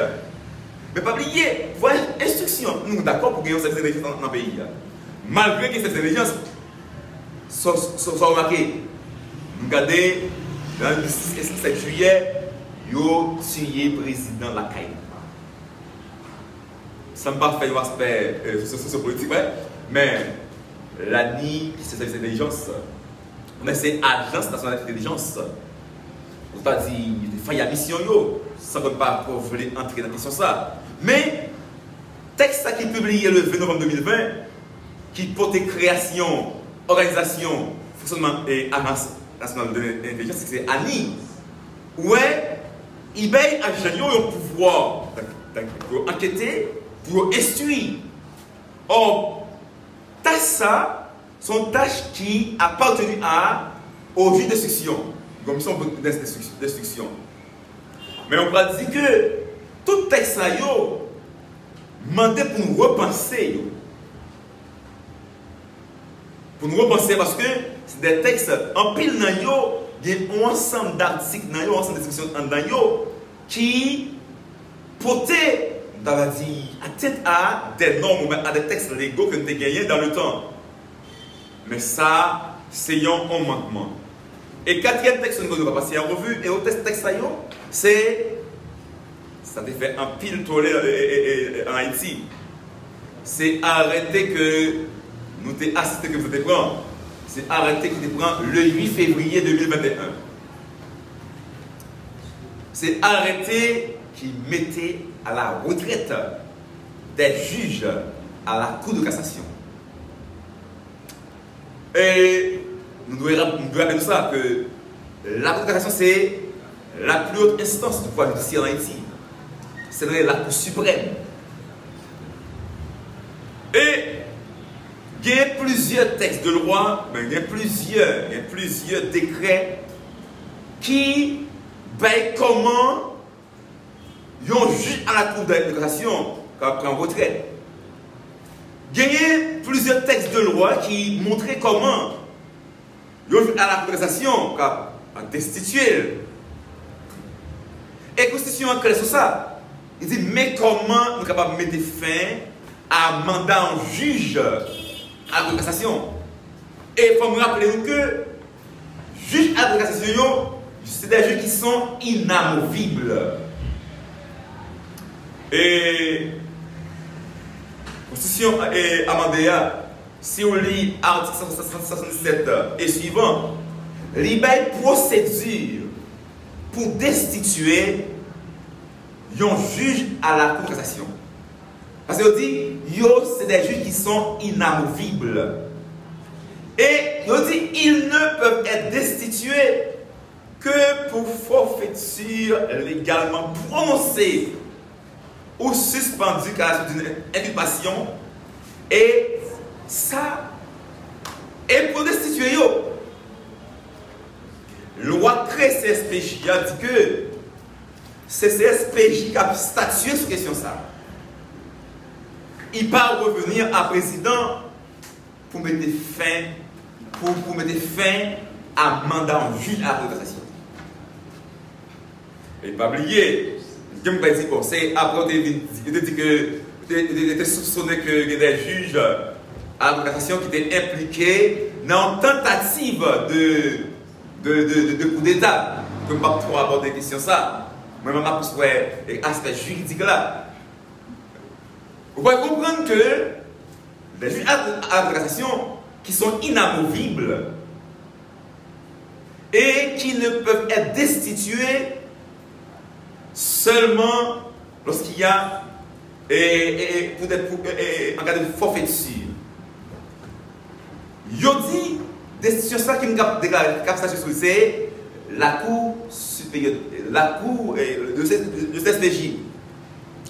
Mais pas oublier, pouvoir instruction. Nous sommes d'accord pour gagner cette intelligence dans le pays. Malgré que cette intelligence soit remarquée, nous regardons, dans le 6 et 7 juillet, ils ont tué le président Lakaï. Ça ne va pas faire un aspect sociopolitique, mais l'ANI, qui c'est service d'intelligence, mais c'est l'Agence nationale d'intelligence. On ne peut pas dire qu'il y a mission, ça ne veut pas entrer dans la question ça. Mais, texte qui est publié le 20 novembre 2020, qui porte création, organisation, fonctionnement et agence nationale d'intelligence, c'est ANI. Ouais, il y a un pouvoir pour enquêter, pour instruire. Or, ça, sont tâches qui appartiennent au juge d'instruction, commission d'instruction. Mais on va dire que tout texte ça demandé pour nous repenser. Pour nous repenser parce que c'est des textes en pile dans yo, il y a un ensemble d'articles dans yo, un ensemble d'instructions dans yo qui portaient à tête à des normes, à des textes légaux que nous avons gagnés dans le temps. Mais ça, c'est un manquement. Et quatrième texte que nous allons passer en revue, et au texte, c'est, ça te fait un pile tollé en Haïti. C'est arrêter que nous t'ai assisté que vous te prendre. C'est arrêter qui te prend le 8 février 2021. C'est arrêter qui mettait à la retraite des juges à la Cour de cassation. Et nous devons rappeler ça que la Cour de cassation, c'est la plus haute instance du pouvoir judiciaire en Haïti. C'est la Cour suprême. Et il y a plusieurs textes de loi, mais il y a plusieurs décrets qui veillent comment un juge à la Cour de cassation prend retraite. Il y a plusieurs textes de loi qui montraient comment un juge à la Cour de cassation a destitué. Et la Constitution a créé sur ça. Il dit, mais comment nous sommes capables de mettre fin à un mandat en juge à la Cour de cassation? Et il faut me rappeler que juge à la Cour de cassation, c'est des juges qui sont inamovibles. Et la Constitution est amendée, si on lit l'article 167 et suivant, il y a une procédure pour destituer un juge à la Cour de cassation. Parce qu'on dit, c'est des juges qui sont inamovibles. Et on dit, ils ne peuvent être destitués que pour forfaiture légalement prononcée ou suspendue à la suite d'une inculpation. Et ça, et pour destituer, la loi crée CSPJ a dit que c'est CSPJ qui a statué sur la question ça. Il va revenir à président pour mettre fin à mandat en juge à la cassation. Et pas oublier, je me dis que c'est après il dit que il était soupçonné que il y a des juges à la cassation qui étaient impliqués dans une tentative de coup d'État. Je ne peux pas trop aborder la question ça. Mais je ne peux pas pour l'aspect juridique là. Vous pouvez comprendre que les juges à la cassation qui sont inamovibles et qui ne peuvent être destitués seulement lorsqu'il y a en cas de forfaiture. Yo dit destitution ça qui me déclare c'est la Cour supérieure, le CSPJ,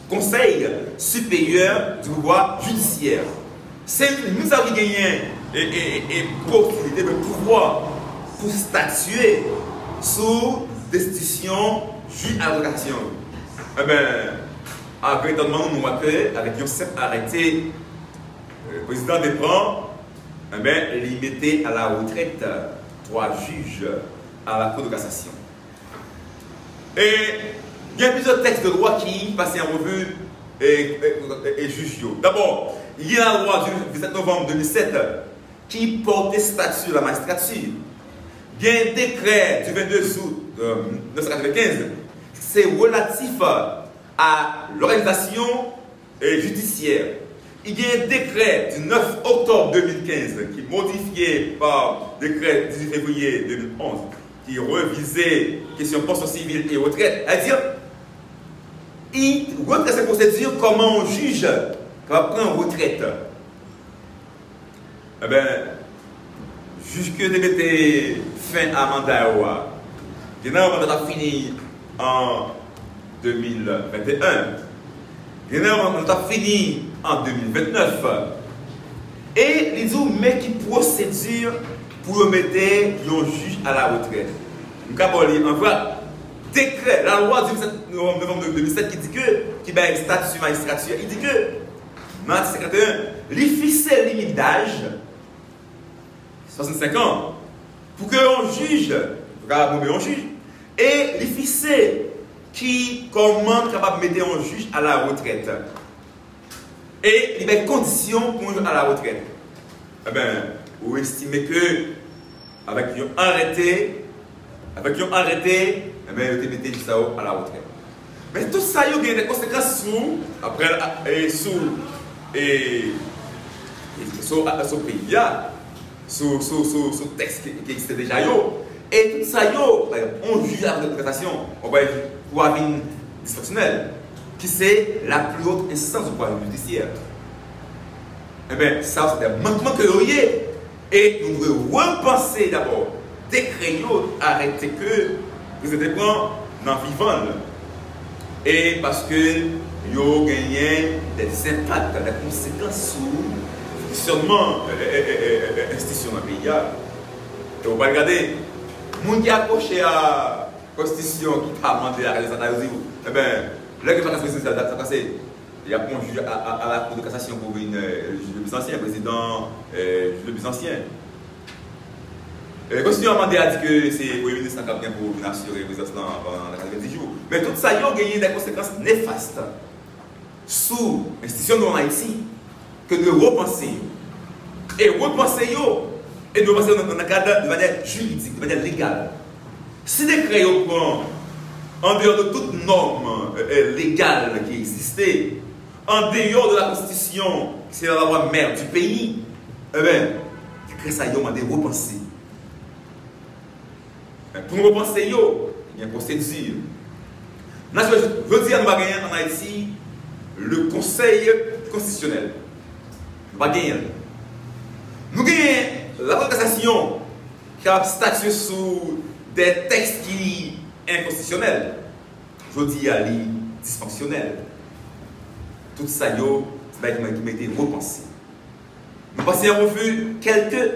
Conseil supérieur du pouvoir judiciaire. C'est nous avons gagné et possibilité de pouvoir pour statuer sur destitution juge à l'avocation. Eh bien, après étonnement, nous avons avec un simple arrêté, le président Desprez, eh bien, limité à la retraite 3 juges à la Cour de cassation. Et il y a plusieurs textes de loi qui passent en revue et jugent. D'abord, il y a la loi du 17 novembre 2007 qui portait statut de la magistrature. Il y a un décret du 22 août 1995, c'est relatif à l'organisation judiciaire. Il y a un décret du 9 octobre 2015 qui est modifié par décret du 18 février 2011 qui revisait question pension civile et retraite. C'est-à-dire, il retraite cette procédure comment on juge quand on prend une retraite. Eh bien, jusque de fin à mandat, il y a un mandat fini en 2021. Il y a un mandat fini en 2029. Et il dit, mais qui procédure pour mettre un juge à la retraite. Nous avons en vrai décret, la loi du 17 novembre 2007 qui dit que, qui a un statut magistrature, il dit que, dans l'article 51, les fixer limite d'âge, 65 ans, pour qu'on juge, pour qu'on juge, et les fixer qui commande capable de mettre un juge à la retraite. Et il y a des conditions pour un juge à la retraite. Eh bien, vous estimez que, avec un arrêté, eh bien, vous mettez juste à la retraite. Mais tout ça, il y a des conséquences sur le pays, sur le texte qui existe déjà. Et tout ça, on juge la représentation, on va pouvoir dysfonctionnel, qui c'est la plus haute instance du pouvoir judiciaire. Eh bien, ça, c'est un manquement que vous avez. Et nous devons repenser d'abord, décret, arrêter que vous êtes dans le vivant. Et parce que vous avez gagné des impacts, des conséquences sur le fonctionnement institutionnel dans le pays. Et vous pouvez regarder, les gens qui accroché à la Constitution qui a demandé à réaliser ça, eh bien, là que ça passé, il y a un juge à la Cour de cassation pour une juge le plus ancien, président juge le plus ancien. La Constitution a demandé à dire que c'est le Premier ministre qui a bien pour assurer la présidence pendant 90 jours. Mais tout ça, il a gagné des conséquences néfastes sur l'institution de Haïti que de repenser. Et repenser, et de repenser dans un cadre de manière juridique, de manière légale. Si les décrets prennent en dehors de toute norme légale qui existait, en dehors de la Constitution, c'est la loi mère du pays, eh bien, décret ça, il a demandé de repenser. Pour nous repenser, il y a une procédure. Je veux dire, nous avons gagné en Haïti le Conseil constitutionnel. Nous avons gagné. Nous avons gagné la Cour de cassation qui a statué sur des textes qui sont inconstitutionnels. Je dis à les dysfonctionnels. Tout ça, c'est qui m'a été repensé. Nous passons en revue quelques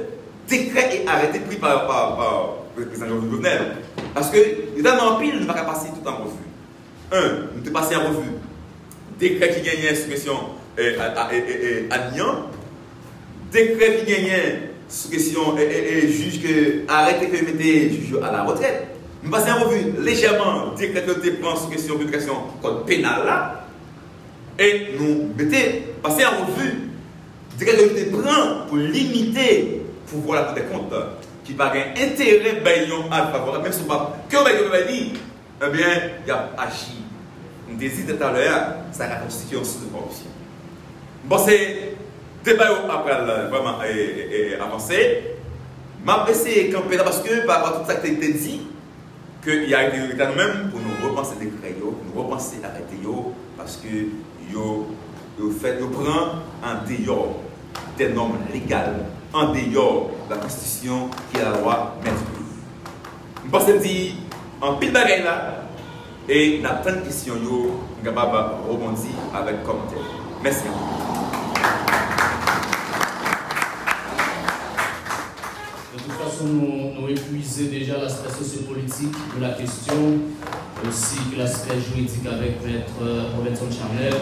décrets et arrêtés pris par le président Jovenel. Parce que l'État en pile ne va pas passer tout en revue. Nous te passons en revue décret qui gagnait sous question à Nian, décret qui gagnait sous question juge que arrêtez que mettez juge à la retraite. Nous passons en revue légèrement décret que prend sous question publication code pénal là. Et nous passons en revue décret que prend pour limiter le pouvoir de la Cour des comptes qui n'a pas intérêt à favorable, même si on va que on dit, eh bien, il y a agi. On désire tout à l'heure, ça a constitué un sous de corruption. Bon, c'est débat après vraiment avancé. Je vais essayer de camper là parce que par rapport à tout ça qui a été dit, qu'il y a une priorité nous-mêmes pour nous repenser des décrets, nous repenser arrêter, parce que vous prenez en dehors des normes légales, en dehors de la Constitution qui est la loi mère du pays. Je pense que dit en pile bagaille là et n'a plein de questions yo capable rebondir avec commentaire. Merci. De toute façon, nous épuisons déjà l'aspect sociopolitique de la question, aussi que l'aspect juridique avec Maître Robinson Charnel.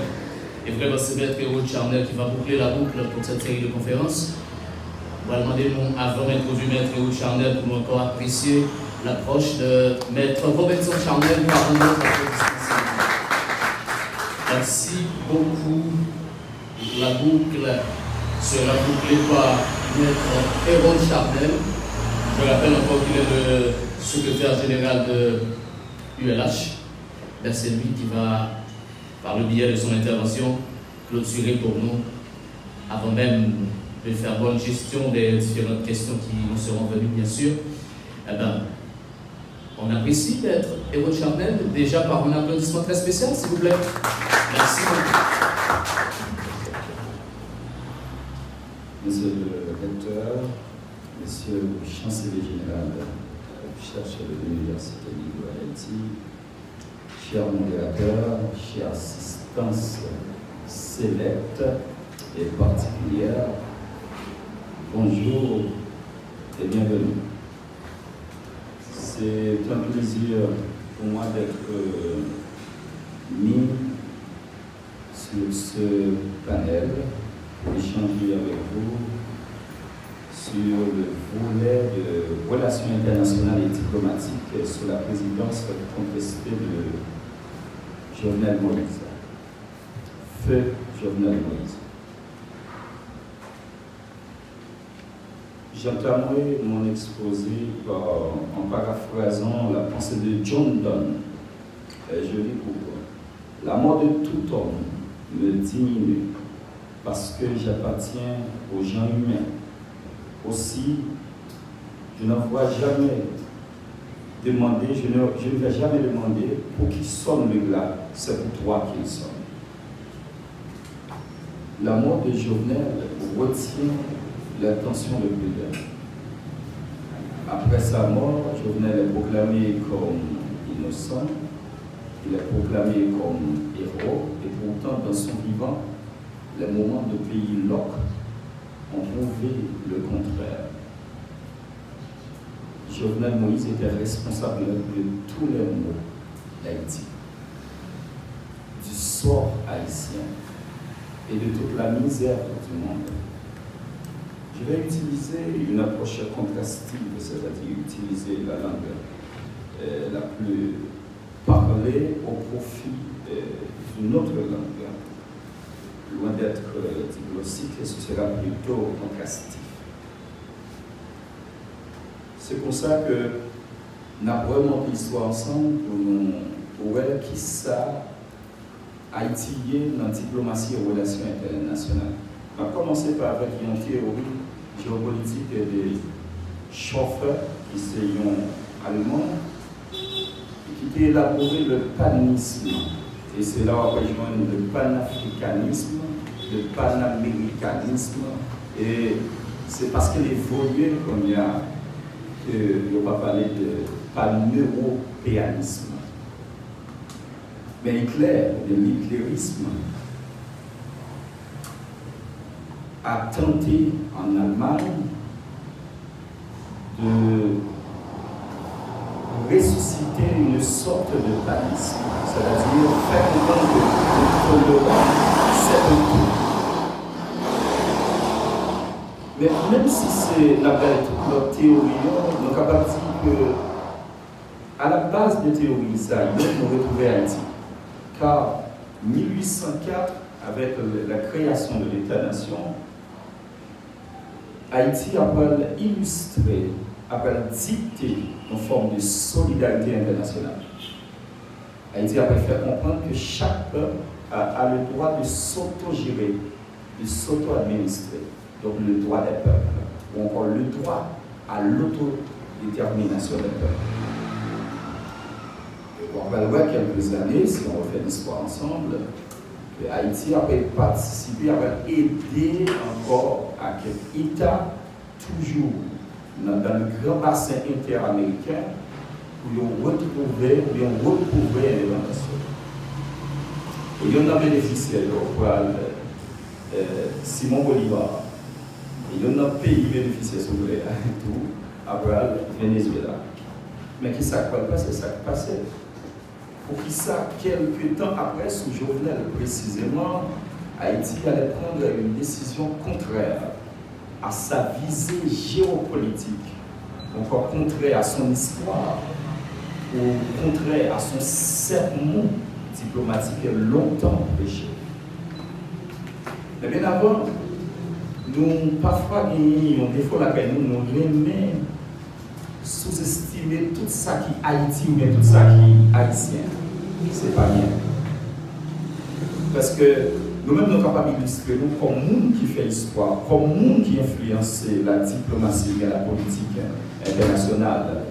Et vraiment, c'est Maître Hérode Charnel qui va boucler la boucle pour cette série de conférences. On va demander, avant d'introduire Maître Hérode Charnel, pour nous encore apprécier l'approche de Maître Robinson Charnel par notre applaudissement. Merci beaucoup. La boucle sera bouclée par Maître Hérode Charnel. Je rappelle encore qu'il est le secrétaire général de ULH. C'est lui qui va, par le biais de son intervention, clôturer pour nous, avant même de faire bonne gestion des différentes questions qui nous seront venues, bien sûr. Eh ben, on apprécie Maître Hérode Charnel, déjà par un applaudissement très spécial, s'il vous plaît. Merci beaucoup. Monsieur le recteur, Monsieur le chancelier général de la recherche de l'Université libre d'Haïti, chers modérateurs, chers assistances sélectes et particulières, bonjour et bienvenue. C'est un plaisir pour moi d'être mis sur ce panel pour échanger avec vous sur le volet de relations internationales et diplomatiques sous la présidence contestée de Jovenel Moïse. Feu Jovenel Moïse. J'entamerai mon exposé en paraphrasant la pensée de John Donne. Je lis pourquoi. La mort de tout homme me diminue parce que j'appartiens aux gens humains. Aussi, je ne vais jamais demander pour qui sonne le glas, c'est pour toi qu'il sonne. La mort de Jovenel retient l'attention de plus d'un. Après sa mort, Jovenel est proclamé comme innocent, il est proclamé comme héros, et pourtant dans son vivant, les moments de pays loc ont prouvé le contraire. Jovenel Moïse était responsable de tous les maux d'Haïti, du sort haïtien et de toute la misère du monde. Je vais utiliser une approche contrastive, c'est-à-dire utiliser la langue la plus parlée au profit d'une autre langue. Loin d'être diglostique, ce sera plutôt contrastif. C'est pour ça que nous avons vraiment l'histoire ensemble pour voir qui ça Haïti dans la diplomatie et relations internationales. On va commencer par avec une théorie géopolitique des chauffeurs qui sont allemands et qui ont élaboré le panisme. Et c'est là où on rejoint le panafricanisme, le panaméricanisme. Et c'est parce qu'elle évolue comme il y a qu'on va parler de pan-européanisme. Mais Hitler, l'hitlérisme, a tenté en Allemagne de ressusciter une sorte de panisme, c'est-à-dire faire comprendre que l'Europe, c'est un tout. Mais même si c'est la théorie, on est capable de dire qu'à la base des théories, ça, nous retrouvons Haïti. Car 1804, avec la création de l'État-nation, Haïti a illustré, a dicté une forme de solidarité internationale. Haïti a fait comprendre que chaque peuple a le droit de s'auto-gérer, de s'auto-administrer. Donc le droit des peuples, ou encore le droit à l'autodétermination des peuples. On va le voir quelques années, si on refait l'histoire ensemble, que Haïti a participé, a aidé encore à quelques États, toujours dans le grand bassin interaméricain, pour retrouver l'indépendance. Et il y en a bénéficié pour Simon Bolivar. Il y en a pays bénéficié sur le tout après Venezuela. Mais qui s'est passé, ça passé. Pour qui ça, quelques temps après, sous Jovenel précisément, Haïti allait prendre une décision contraire à sa visée géopolitique, encore contraire à son histoire, ou contraire à son serment diplomatique longtemps péché. Mais bien avant, nous parfois gagnons des fois la nous aimons sous-estimer tout ça qui est Haïti ou bien tout ça qui est haïtien. C'est pas bien. Parce que nous-mêmes, nous sommes capables d'illustrer nous comme monde qui fait histoire, comme monde qui influence la diplomatie et la politique internationale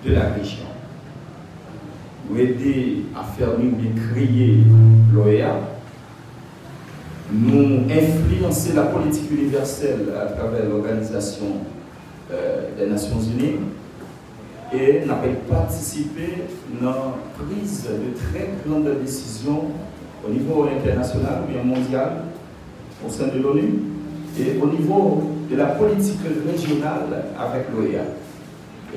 de la région. Nous aider à faire nous bien créer l'OEA, nous influencer la politique universelle à travers l'Organisation des Nations Unies et n'a pas participé dans la prise de très grandes décisions au niveau international ou bien mondial au sein de l'ONU et au niveau de la politique régionale avec l'OEA.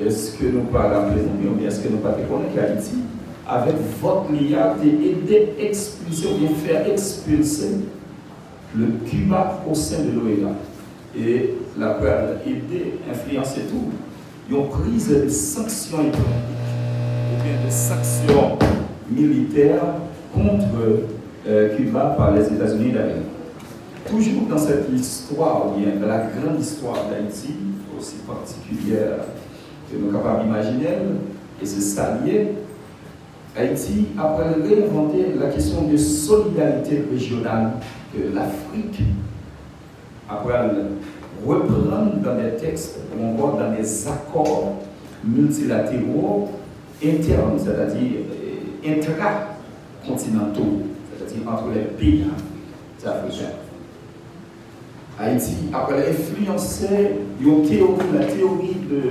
Est-ce que nous pas rappeler ou bien est-ce que nous pas connaître qu'Haïti, avec votre l'IA, d'aider à expulser ou bien faire expulser le Cuba au sein de l'OEA et la peur aider, influencer tout. Ils ont pris des sanctions économiques ou bien des sanctions militaires contre Cuba par les États-Unis d'Amérique. Toujours dans cette histoire, ou bien dans la grande histoire d'Haïti, aussi particulière que nous sommes capables d'imaginer, et c'est ça lié, Haïti a réinventé la question de solidarité régionale que l'Afrique après reprendre dans des textes ou encore dans des accords multilatéraux internes, c'est-à-dire intracontinentaux, c'est-à-dire entre les pays africains. Haïti, après influencé la théorie de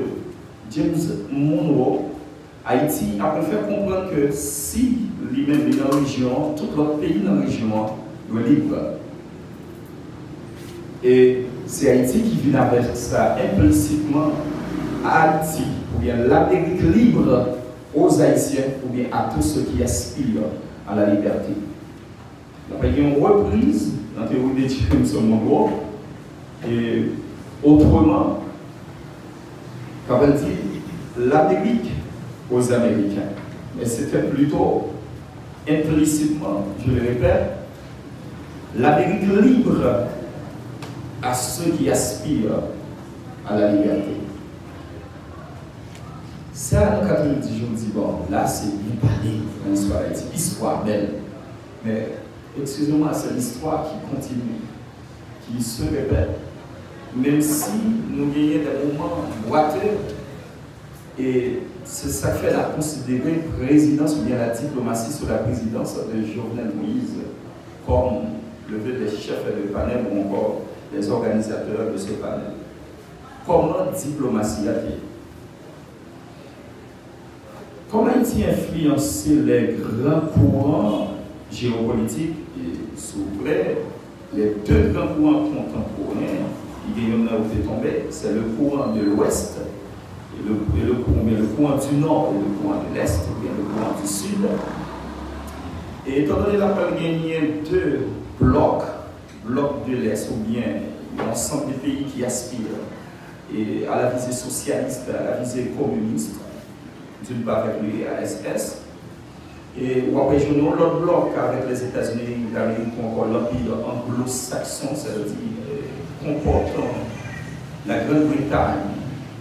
James Monroe, Haïti a fait comprendre que si lui-même est dans la région, tout l'autre pays dans la région est libre. Et c'est Haïti qui vient avec ça implicitement à Haïti, ou bien l'Amérique libre aux Haïtiens, ou bien à tous ceux qui aspirent à la liberté. Il y a une reprise dans la théorie de James Monroe, et autrement, quand on dit l'Amérique aux Américains, mais c'était plutôt implicitement, je le répète, l'Amérique libre à ceux qui aspirent à la liberté. Ça, quand on dit, je me dis, bon, là, c'est bien parlé, une histoire d'Haïti, histoire belle. Mais, excusez-moi, c'est l'histoire qui continue, qui se répète. Même si nous gagnons des moments boiteux, et c'est ça qui fait la considérer présidence ou bien la diplomatie sous la présidence de Jovenel Moïse comme le vœu des chefs de panel ou encore des organisateurs de ce panel. Comment diplomatie a été? Comment a-t-il influencé les grands courants géopolitiques et souverains, les deux grands courants contemporains qui ont tombé, c'est le courant de l'Ouest et le courant du Nord et le courant de l'Est, ou bien le courant du Sud. Et étant donné la gagné deux blocs de l'Est, ou bien l'ensemble des pays qui aspirent et à la visée socialiste, à la visée communiste, d'une part avec l'URSS, et ou après l'autre bloc avec les États-Unis d'Amérique ou encore l'Empire anglo-saxon, c'est-à-dire comportant la Grande-Bretagne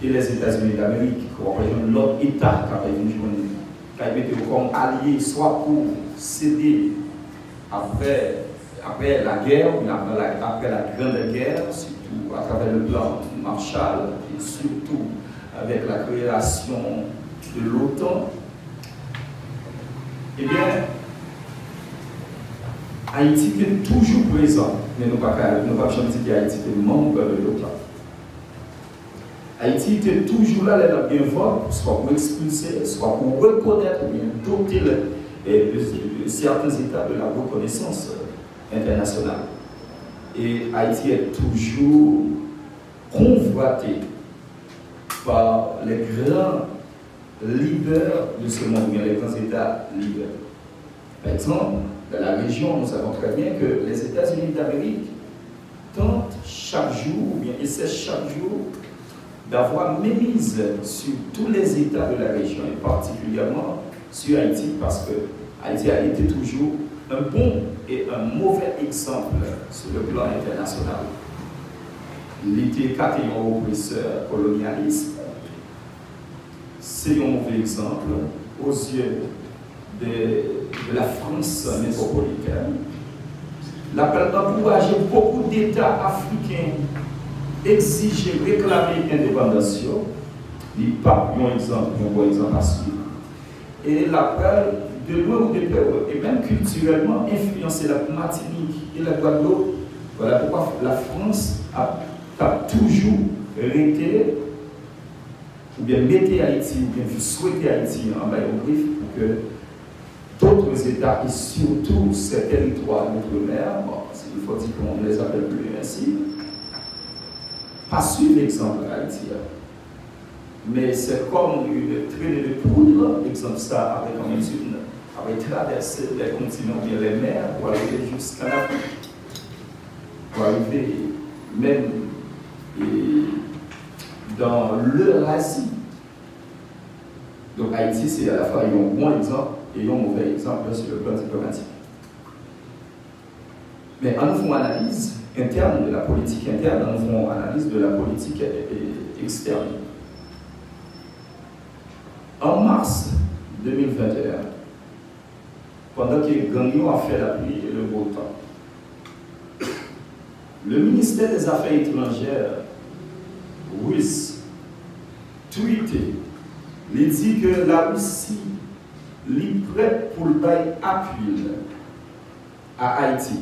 et les États-Unis d'Amérique, ou après l'autre État qui a été comme allié, soit pour céder après la guerre, ou après la Grande Guerre, surtout à travers le plan Marshall, et surtout avec la création de l'OTAN. Eh bien, Haïti est toujours présent, mais nous ne pouvons pas dire qu'Haïti est membre de l'OTAN. Haïti était toujours là, elle a bien voix, soit pour expulser, soit pour reconnaître, ou bien doter certains États de la reconnaissance internationale. Et Haïti est toujours convoité par les grands leaders de ce monde, bien les grands États leaders. Par exemple, dans la région, nous savons très bien que les États-Unis d'Amérique tentent chaque jour, ou bien essaient chaque jour, d'avoir mémise sur tous les États de la région, et particulièrement sur Haïti, parce que Haïti a été toujours un bon et un mauvais exemple sur le plan international. Il était un oppresseur colonialiste. C'est un mauvais exemple aux yeux de la France métropolitaine. Il a encouragé beaucoup d'États africains exiger, réclamer l'indépendance. Il n'y a pas un exemple, un bon exemple à suivre. Et l'appel de loin ou de près, et même culturellement, influencer la Martinique et la Guadeloupe. Voilà pourquoi la France a toujours été, ou bien mettez Haïti, ou bien souhaitez Haïti en bas au griffe pour que d'autres États, et surtout ces territoires d'outre-mer, bon, il faut dire qu'on les appelle plus ainsi, pas suivre l'exemple Haïti. Mais c'est comme une traînée de poudre, exemple ça, avec traverser les continents et les mers pour arriver jusqu'à l'Afrique, pour arriver même dans l'Eurasie. Donc Haïti, c'est à la fois un bon exemple et un mauvais exemple sur le plan diplomatique. Mais en nous faisant analyse interne de la politique interne, en nous faisant analyse de la politique externe. En mars 2021, pendant que Gagnon a fait la pluie et le beau temps, le ministère des Affaires étrangères russe tweeté, il dit que la Russie est prête pour le bail appui à Haïti.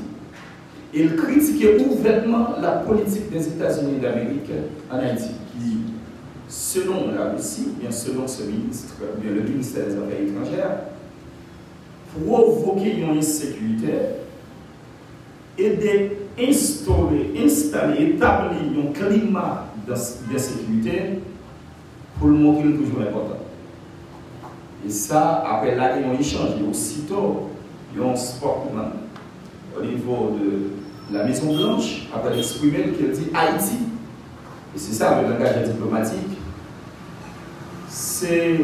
Il critiquait ouvertement la politique des États-Unis d'Amérique en Haïti, qui, selon la Russie, bien selon ce ministre, bien le ministère des Affaires étrangères, provoquer une insécurité et d'installer, établir un climat d'insécurité pour le montrer toujours important. Et ça, après là, il y a un échange. Aussitôt, il y a un sportman au niveau de la Maison Blanche, après exprimer qu'il dit Haïti. Et c'est ça le langage diplomatique. C'est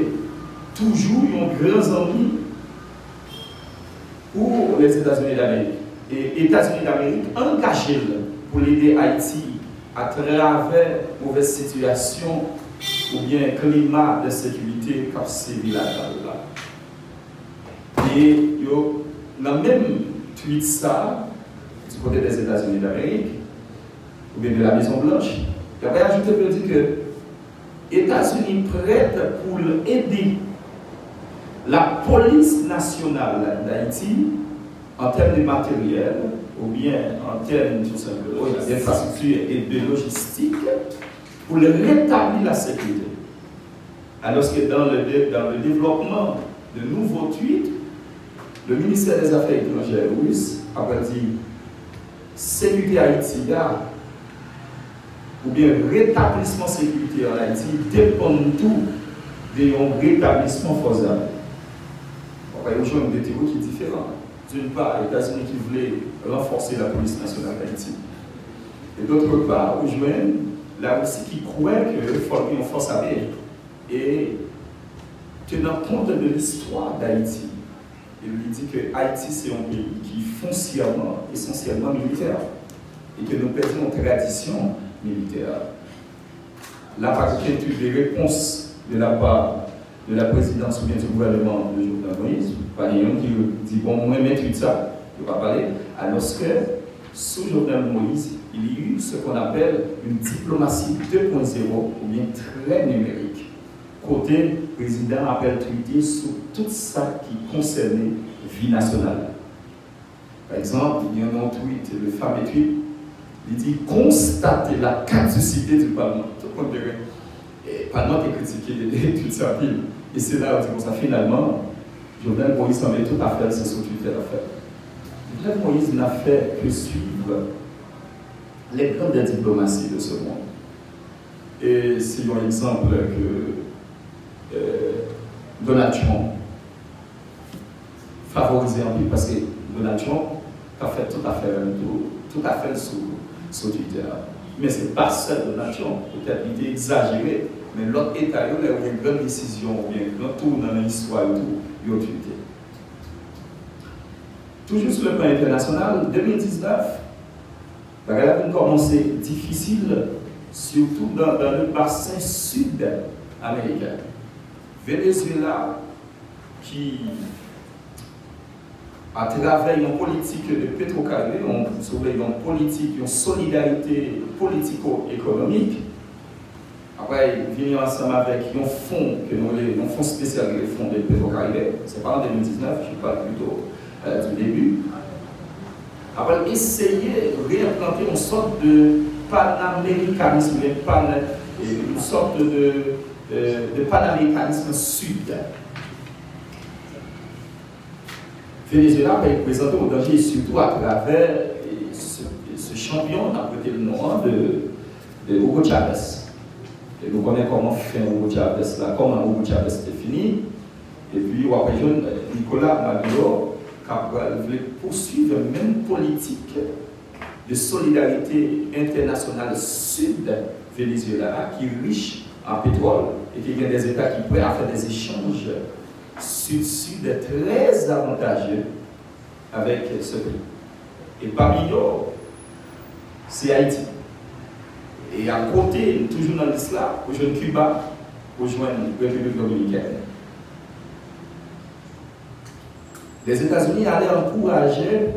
toujours un grand ami pour les États-Unis d'Amérique. Et États-Unis d'Amérique engagés pour l'aider Haïti à travers une mauvaise situation ou bien un climat de sécurité qu'a sévi là. Et dans le même tweet ça, du côté des États-Unis d'Amérique, ou bien de la Maison Blanche, il avait ajouté pour dire que les États-Unis prêtent pour aider la police nationale d'Haïti en termes de matériel ou bien en termes tout simplement d'infrastructure et de logistique pour rétablir la sécurité. Alors que dans le développement de nouveaux tweets, le ministère des Affaires étrangères russe a dit sécurité Haïti ou bien rétablissement sécurité en Haïti dépend tout d'un rétablissement force armée. Il y a aujourd'hui des théories qui sont différentes. D'une part, les États-Unis qui voulaient renforcer la police nationale d'Haïti. Et d'autre part, aujourd'hui, la Russie qui croit qu'il faut une force armée. Et tenant compte de l'histoire d'Haïti, il lui dit que Haïti c'est un pays qui est foncièrement, essentiellement militaire. Et que nous perdons une tradition militaire. Là, par contre, des réponses de la part de la présidence ou bien du gouvernement de Jovenel Moïse, pas de qui dit bon, moi, je vais ça, je ne vais pas parler, alors que sous Jovenel Moïse, il y a eu ce qu'on appelle une diplomatie 2.0 ou bien très numérique. Côté, le président appelle tweeter sur tout ça qui concernait la vie nationale. Par exemple, il y a un tweet, le fameux tweet, il dit constater la caducité du Parlement. Tout le monde dirait. Et pendant qu'il critiquait tout ça, et c'est là où on dit ça, finalement, Jovenel Moïse semblait tout à fait ce que tu as fait. Jovenel Moïse n'a fait que suivre les grandes diplomaties de ce monde. Et c'est un exemple que Donald Trump favorisait en plus, parce que Donald Trump a fait tout à fait sur Twitter. Mais ce n'est pas seul Donald Trump, peut-être il était exagéré, mais l'autre État, il y a eu une grande décision, ou bien un tour dans l'histoire, il y a tweeté. Toujours sur le plan international, 2019, la guerre a commencé difficile, surtout dans le bassin sud-américain. Venezuela, qui, à travers une politique de pétrocarburants, une politique, une solidarité politico-économique, après, il vient ensemble avec un fonds, un fonds spécial, le fonds de pétrocarburants, c'est pas en 2019, je parle plutôt du début. Après, essayer de réimplanter une sorte de panaméricanisme, une sorte de panaméricanisme sud. Venezuela va être présenté au danger surtout à travers ce champion, on a prêté le nom de Hugo Chavez. Et nous connaissons comment fait Hugo Chavez là, comment Hugo Chavez est fini. Et puis, on a Nicolas Maduro qui voulait poursuivre la même politique de solidarité internationale sud-Venezuela qui est riche en pétrole et qui a des États qui sont prêts à faire des échanges sud-sud très avantageux avec ce pays. Et parmi eux, c'est Haïti. Et à côté, toujours dans l'islam, pour joindre Cuba, pour joindre la République dominicaine. Les États-Unis allaient encourager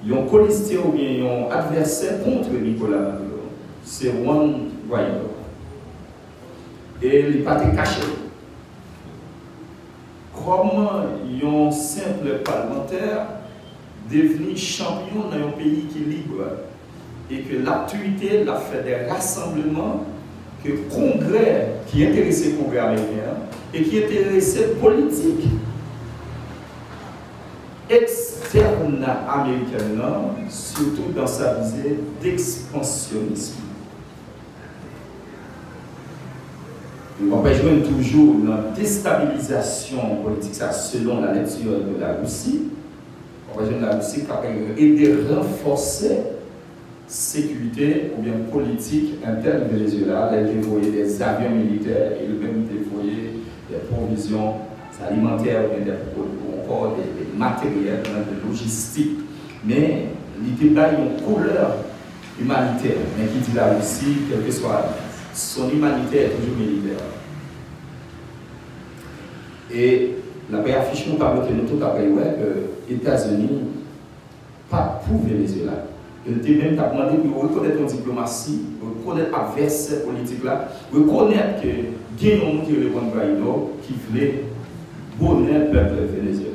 un colistier ou bien un adversaire contre Nicolas Maduro. C'est Juan Guaido. Et il n'est pas caché. Comment un simple parlementaire devenu champion dans un pays qui est libre et que l'activité l'a fait des rassemblements que le Congrès, qui intéressait le Congrès américain et qui intéressait la politique externe américaine, surtout dans sa visée d'expansionnisme. On peut jouer toujours dans la déstabilisation politique, ça, selon la lecture de la Russie. On va jouer la Russie qui a aidé à renforcer la sécurité ou bien politique interne du Venezuela. Elle a dévoyé des avions militaires et même dévoyé des provisions alimentaires ou encore des matériels, de logistique. Mais il y a une couleur humanitaire, mais qui dit la Russie, quel que soit son humanité est toujours militaire. Et la paix affiche nous parle que nous tout après que les États-Unis pas pour Venezuela. Il était même demandé de reconnaître une diplomatie, reconnaître l'adversaire politique là, reconnaître que il y a un monde qui est le Juan Guaido qui voulait bonheur peuple vénézuélien.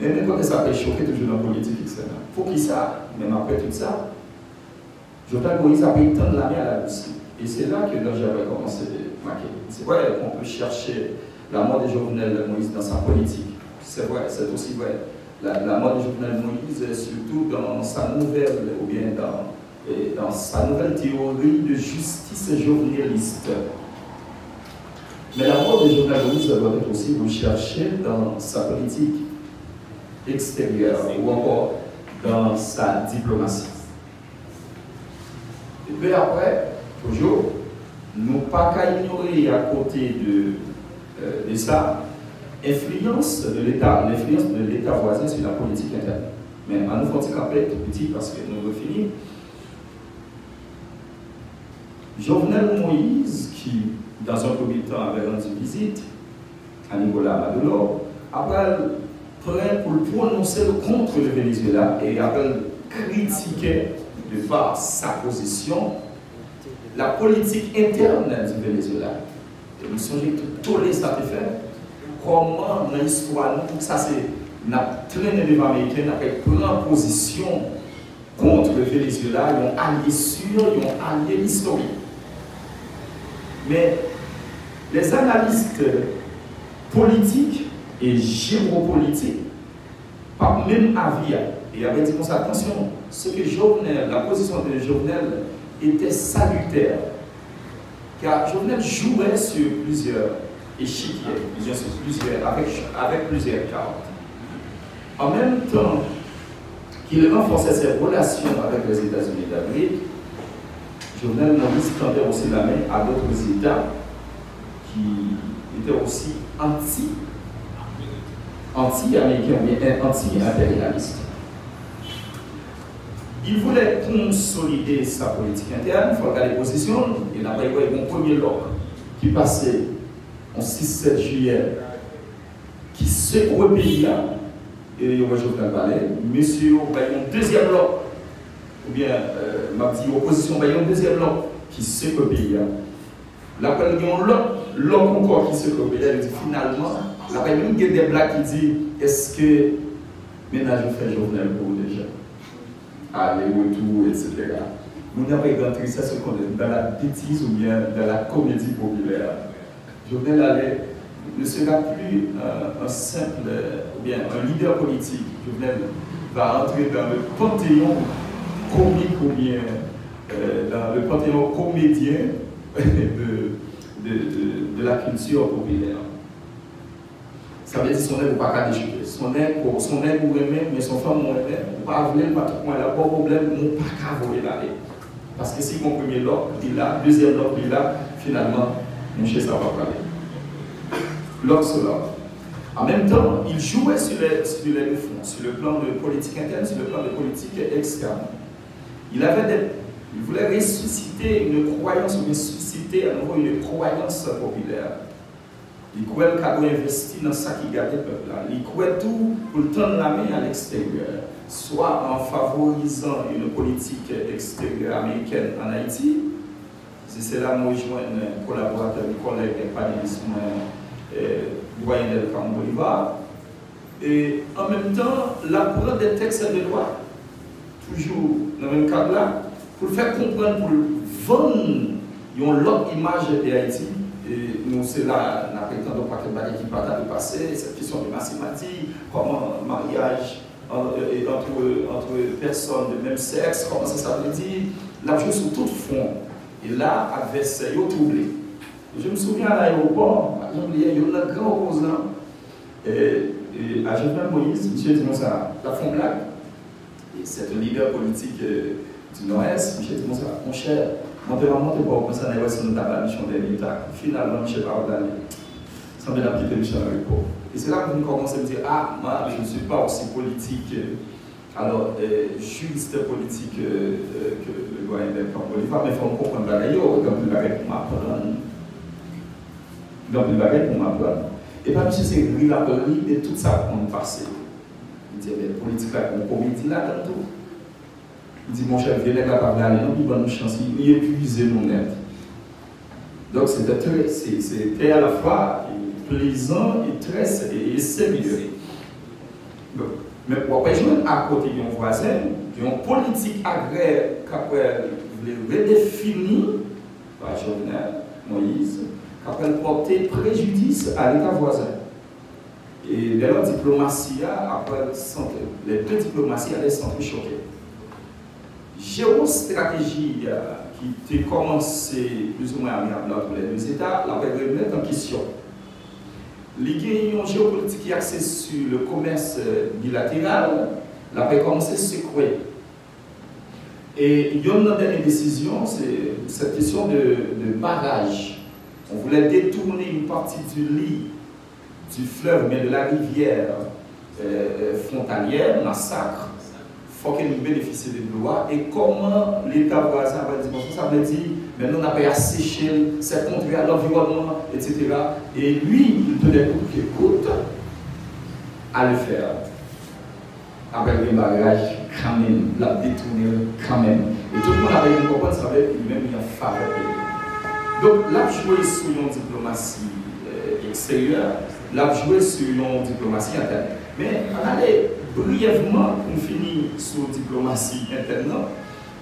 Mais même quand ça peut choquer toujours dans la politique, etc. Pour qui ça, même après tout ça, Jovenel Moïse a pris tant de la main à la Russie. Et c'est là que l'enjeu avait commencé à marquer. C'est vrai qu'on peut chercher la mort de Jovenel Moïse dans sa politique. C'est vrai, c'est aussi vrai. La mort de Jovenel Moïse, surtout dans sa nouvelle, ou bien dans sa nouvelle théorie de justice joveneliste. Mais la mort de Jovenel Moïse doit être aussi vous chercher dans sa politique extérieure ou encore dans sa diplomatie. Et puis après, toujours, nous pas qu'à ignorer à côté de ça, l'influence de l'État voisin sur la politique interne. Mais à nous faut rappeler tout petit parce que nous avons fini. Jovenel Moïse, qui dans un premier temps avait rendu visite à Nicolas Maduro, après prêt pour prononcer contre le Venezuela et après critiquer de par sa position la politique interne du Venezuela. Et nous sommes tous les ça fait. Comment dans l'histoire, ça c'est la traîne des Américains avec prendre position contre le Venezuela, ils ont allié sûr, ils ont allié historique. Mais les analystes politiques et géopolitiques, par même avis, et avaient dit attention, ce que Jovenel, la position de Jovenel était salutaire. Car Jovenel jouait sur plusieurs échiquiers, avec plusieurs cartes. En même temps qu'il renforçait ses relations avec les États-Unis d'Amérique, Jovenel Moïse tendait aussi la main à d'autres États qui étaient aussi anti-américains, mais anti-impérialistes. Il voulait consolider sa politique interne, il faut regarder les positions, il a eu un premier bloc qui passait en 6-7 juillet, qui secouait le pays, et il y a un palais, monsieur, il y a un deuxième bloc, ou bien, m'a dit, opposition, il y a un deuxième bloc qui secoue le pays. Là, il y a un l'autre encore qui secoue le pays, il dit finalement, là, il y a des blagues qui disent, est-ce que ménage fait Jovenel pour vous déjà? Aller, retour, etc. Nous n'avons pas rentré ça dans la bêtise ou bien dans la comédie populaire. Jovenel allait ne sera plus un simple, ou bien un leader politique. Jovenel va entrer dans le panthéon comique ou bien dans le panthéon comédien de la culture populaire. Ça veut dire son aide ou pas qu'à déchirer. Son aide ou même, mais son femme ou même, ou pas voler le patron, elle a pas de problème, ou pas qu'à voler la vie. Parce que si mon premier lot, il a, deuxième lot, il a, finalement, mon chef, ça va parler. L'autre sur l'autre. En même temps, il jouait sur les fonds, sur le plan de politique interne, sur le plan de politique externe. Il voulait ressusciter une croyance, ou ressusciter à nouveau une croyance populaire. Il croyait qu'il doit investir dans ça qui gardait le peuple. Il croyait tout pour le tendre la main à l'extérieur, soit en favorisant une politique extérieure américaine en Haïti. C'est là que je rejoins un collaborateur, un collègue, un panéliste, doyen del Camp Bolivar. Et en même temps, l'apprendre des textes de loi, toujours dans le même cadre-là, pour le faire comprendre, pour vendre une autre image de Haïti. Et nous, c'est là, nous prétendons pas que qui parle de passer, cette question de mathématiques, comment mariage entre personnes de même sexe, comment ça veut dire, la chose sur tout fond. Et là, adversaire, il est troublé. Je me souviens à l'aéroport, il y a un grand opposant, à Jovenel Moïse, monsieur dit ça, la font blague. Et c'est un leader politique du Nord-Est, monsieur dit ça, mon cher. Montez pas comme ça, nous avons la mission de l'État. Finalement, je ne sais pas où d'aller. Ça me donne quitter mission avec vous. Et c'est là que vous commencez à me dire, ah, moi, je ne suis pas aussi politique, alors, juriste politique que le doyen del Camp Bolivar, mais il faut comprendre d'ailleurs, dans le bagage pour m'apprendre. Dans le bagage pour m'apprendre. Et pas monsieur, c'est la politique et tout ça qu'on passe. Il dit, mais politique là, on comédie là dans tout. Il dit, mon cher, viens là, pas d'aller, non, il va nous chance, il épuise nos net. Donc, c'était à la fois plaisant et très sérieux. Donc, mais pour rejoindre à côté de mon voisin, qui ont politique agraire qu'après redéfinie par Jovenel Moïse, qu'après porter préjudice à l'État voisin. Et de leur diplomatie, après les deux diplomaties allaient s'entrechoquer. Géostratégie qui a commencé plus ou moins amiable entre les deux États, la remettre en question. L'idée géopolitique qui est axée sur le commerce bilatéral, la paix commencé à secouer. Et il y a une dernière décision, c'est cette question de barrage. On voulait détourner une partie du lit du fleuve, mais de la rivière frontalière, massacre. Il faut que nous bénéficions des lois. Et comment l'État voisin va dire, ça veut dire, mais nous n'avons pas asséché, c'est contraire à l'environnement, etc. Et lui, il tenait compte qu'il écoute à le faire. Avec les bagages, quand même, la détourner quand même. Et tout le monde avait une comprendre, ça avait même une faveur. Donc, là, jouer sur une diplomatie extérieure, là, jouer sur une diplomatie interne. Mais on allait brièvement, on finit sur diplomatie interne.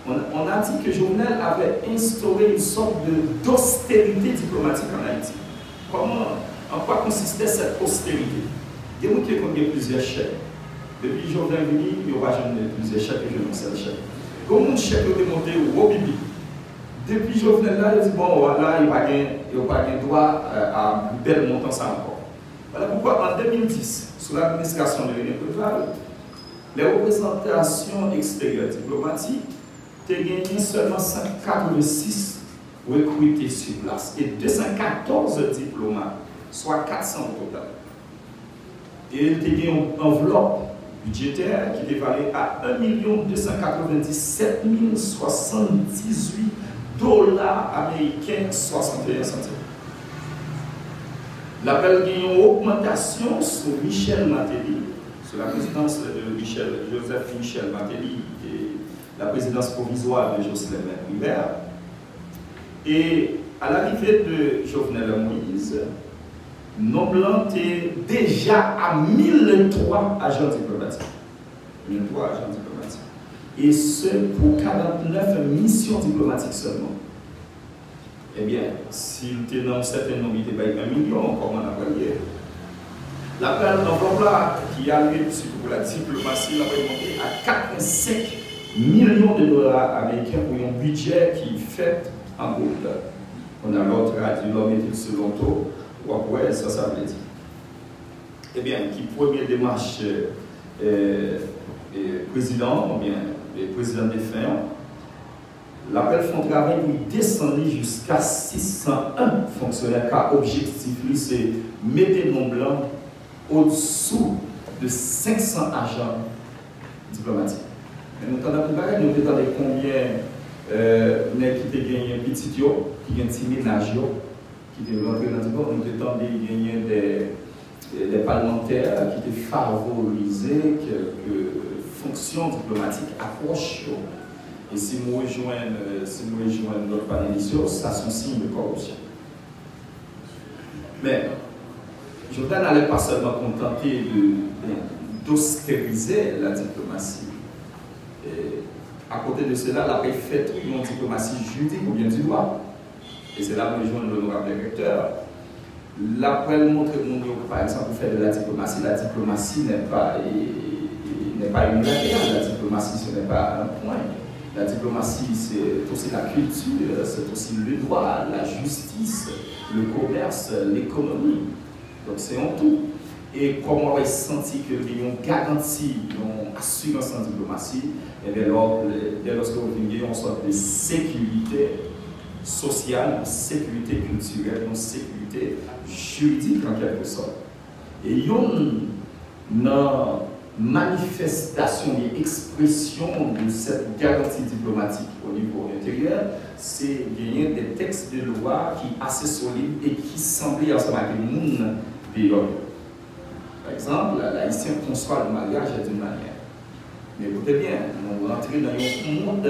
On a dit que Jovenel avait instauré une sorte d'austérité diplomatique en Haïti. En quoi consistait cette austérité? Il y a qui ont plusieurs chèques. Depuis Jovenel venu, il y aura jamais plusieurs chèques que je ne sais pas chèques. Comme un chèque est monté au Bibi. Depuis Jovenel là, il dit bon, là, il n'y a pas de droit à un bel montant ça encore. Voilà pourquoi en 2010, sous l'administration de René Préval, les représentations extérieures diplomatiques ont gagné seulement 186 recrutés sur place et 214 diplomates, soit 400 au total. Et il a gagné une enveloppe budgétaire qui est évaluée à 1 297 078 dollars américains 61 centimes. L'appel gagne une augmentation sur Michel Martelly, sous la présidence de Joseph Michel Martelly et la présidence provisoire de Jocelyn Rivera. Et à l'arrivée de Jovenel Moïse, Noblant est déjà à 1003 agents diplomatiques. 1003 agents diplomatiques. Et ce pour 49 missions diplomatiques seulement. Eh bien, s'il était dans un certain nombre, il était pas 1 million, comme on a parlé. L'appel d'enveloppe qui a lieu pour la diplomatie, il a monté à 4,5 millions de dollars américains pour un budget qui fait en groupe. On a l'autre traduit l'homme est selon taux, ou après, ça veut dire. Eh bien, qui première démarche président, ou bien le président des fins, l'appel font travail pour descendre jusqu'à 601 fonctionnaires, car objectif, lui, c'est mettre nos blancs au-dessous de 500 agents diplomatiques. Mais nous avons combien qui ont gagné un petit yo, qui ont un ménage, qui ont rentré dans le diplôme, nous avons gagné des parlementaires qui étaient favorisés, quelques fonctions diplomatiques approchent. Et si nous rejoignons notre panéliste, ça c'est un signe de corruption. Mais Jordan n'allait pas seulement contenter d'austériser la diplomatie. Et à côté de cela, il a fait une diplomatie juridique ou bien du droit. Et c'est là que nous rejoignons l'honorable directeur. L'appel montre que, par exemple, pour faire de la diplomatie n'est pas unilatérale. La diplomatie, ce n'est pas un point. La diplomatie, c'est aussi la culture, c'est aussi le droit, la justice, le commerce, l'économie. Donc c'est en tout. Et comme on a senti que nous avons garanti, une assurance en diplomatie, et bien dès lorsque vous venez, une sorte de sécurité sociale, une sécurité culturelle, une sécurité juridique en quelque sorte. Et il y a une manifestation et expression de cette garantie diplomatique au niveau intérieur, c'est gagner des textes de loi qui sont assez solides et qui semblent ensemble avec le monde des hommes. Par exemple, l'haïtien conçoit le mariage d'une manière. Mais écoutez bien, nous rentrons dans un monde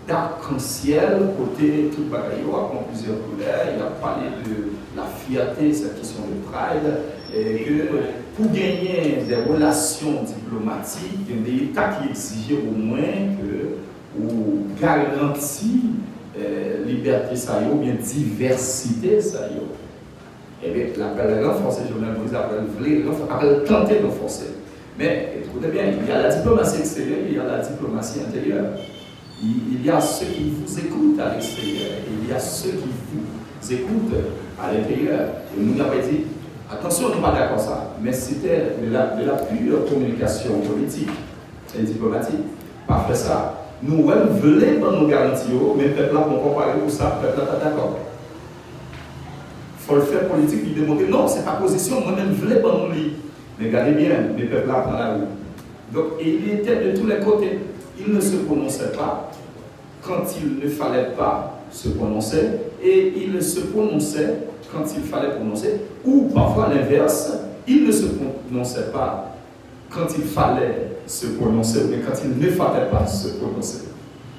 d'arc-en-ciel, côté tout bagaille, avec plusieurs couleurs. Il a parlé de la fierté, cette question de pride, et que pour gagner des relations diplomatiques, il y a des États qui exigeaient au moins que, ou garantit liberté, ça y est, ou bien diversité, ça y est. Et bien, l'appel renforcé, Jovenel Moïse appelle tenter de renforcer. Mais écoutez bien, il y a la diplomatie extérieure, il y a la diplomatie intérieure. Il y a ceux qui vous écoutent à l'extérieur, il y a ceux qui vous écoutent à l'intérieur. Et nous n'avons pas dit, attention, nous ne sommes pas d'accord ça, mais c'était de la pure communication politique et diplomatique. Parfait ça. Nous voulons dans nos garanties, mais le peuple là, on compare pour ça, le peuple là, pas d'accord. Il faut le faire politique, lui démontrer, non, c'est pas position, moi-même, je voulais dans nos lits. Mais regardez bien, le peuple là prend la roue. Donc, il était de tous les côtés. Il ne se prononçait pas quand il ne fallait pas se prononcer, et il se prononçait quand il fallait prononcer, ou parfois l'inverse, il ne se prononçait pas quand il fallait se prononcer, mais quand il ne fallait pas se prononcer.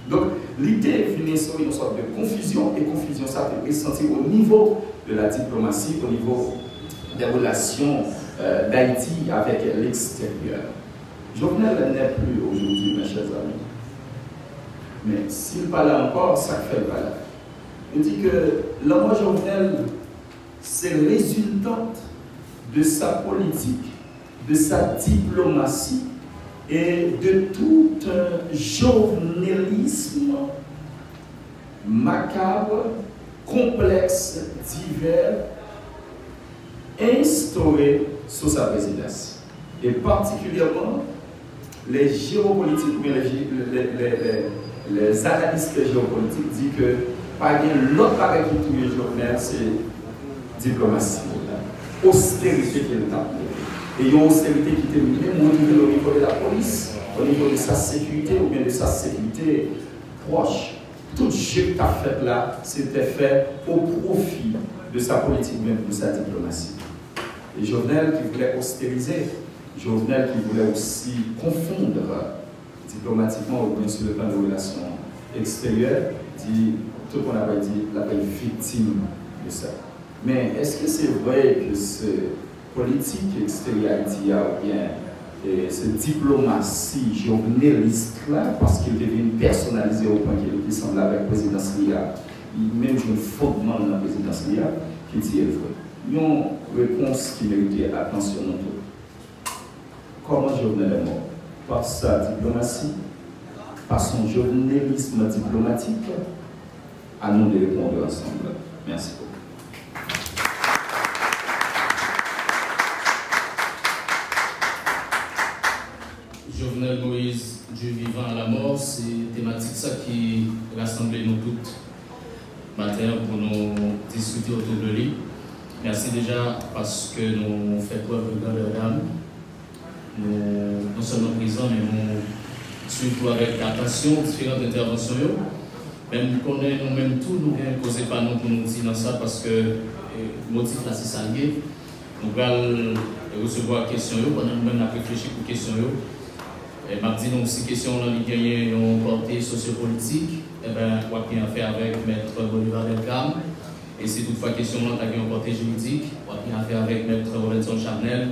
Donc, l'idée venait sur une sorte de confusion, et confusion, ça peut ressentir au niveau de la diplomatie, au niveau des relations d'Haïti avec l'extérieur. Jovenel n'est plus aujourd'hui, mes chers amis. Mais s'il parle encore, ça fait pas là. Il dit que la loi Jovenel, c'est résultante de sa politique, de sa diplomatie et de tout un journalisme macabre, complexe, divers, instauré sous sa présidence. Et particulièrement, les géopolitiques, les analystes géopolitiques disent que pas l'autre pareil qui touche le journal, c'est diplomatie. Austérité qui est là. Et une austérité qui était même au niveau de la police, au niveau de sa sécurité ou bien de sa sécurité proche. Tout ce que tu as fait là, c'était fait au profit de sa politique, même de sa diplomatie. Et Jovenel qui voulait austériser, Jovenel qui voulait aussi confondre diplomatiquement ou bien sur le plan de relations extérieures, dit, tout qu'on avait dit, la victime de ça. Mais est-ce que c'est vrai que ce politique extérieure haïtien ou bien cette diplomatie journaliste-là, parce qu'il devient personnalisé au point qu'il semble avec la présidence LIA, même je fondement de la présidence LIA, qui dit est vrai. Une réponse qui méritait attention dans tout. Comment Jovenel est mort? Par sa diplomatie, par son journalisme diplomatique. À nous de répondre ensemble. Merci beaucoup. Jovenel Moïse, Dieu vivant à la mort, c'est thématique ça qui rassemble nous toutes matin pour nous discuter autour de lui. Merci déjà parce que nous faisons preuve de grandeur d'âme. Nous non seulement présents, mais nous suivons avec attention différentes interventions. Même nous connaissons nous-mêmes tout, nous ne posons pas nous pour nous dire dans ça parce que le motif là c'est ça. Nous allons recevoir des questions pendant nous-mêmes nous réfléchir pour les questions. Et m'a dit donc si question on a gagné une portée sociopolitique, eh bien on va bien faire avec Maître Bolivar Delcam. Et si toutefois question on a une portée juridique, on va bien faire avec Maître Robinson Charnel.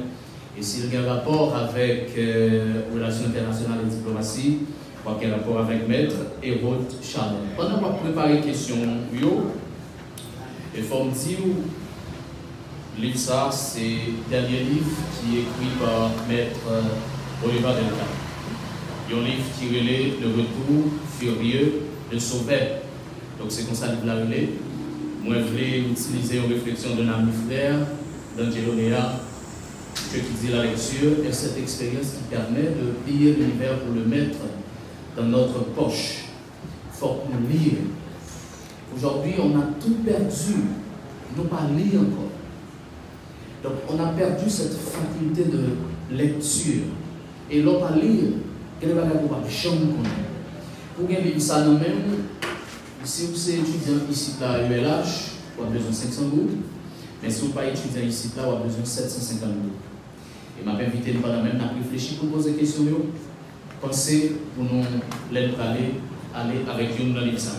Et s'il y a un rapport avec relations internationales et diplomatie, on va bien rapport avec Maître Hérode Charnel. Pendant qu'on va préparer question il faut me dire livre ça c'est le dernier livre qui est écrit par Maître Bolivar Delcam. Il y a un livre qui relaie le retour furieux de Sauveur. Donc c'est comme ça que je l'ai relais. Moi, je voulais utiliser une réflexion d'un ami frère, d'Angelo Nea, qui dit la lecture, et cette expérience qui permet de plier l'univers pour le mettre dans notre poche. Il faut nous lire. Aujourd'hui, on a tout perdu. Nous pas lire encore. Donc, on a perdu cette faculté de lecture. Et l'on va lire. Quel est le bagage pour jamais connaître? Pour gagner livre ça nous même, si vous êtes étudiant ici à ULH, vous avez besoin de 500 gouttes. Mais si vous n'êtes pas étudiant ici là, vous avez besoin de 750 gouttes. Et m'a invité pendant même à réfléchir pour poser des questions. Pensez pour nous l'aide aller avec nous dans livre ça.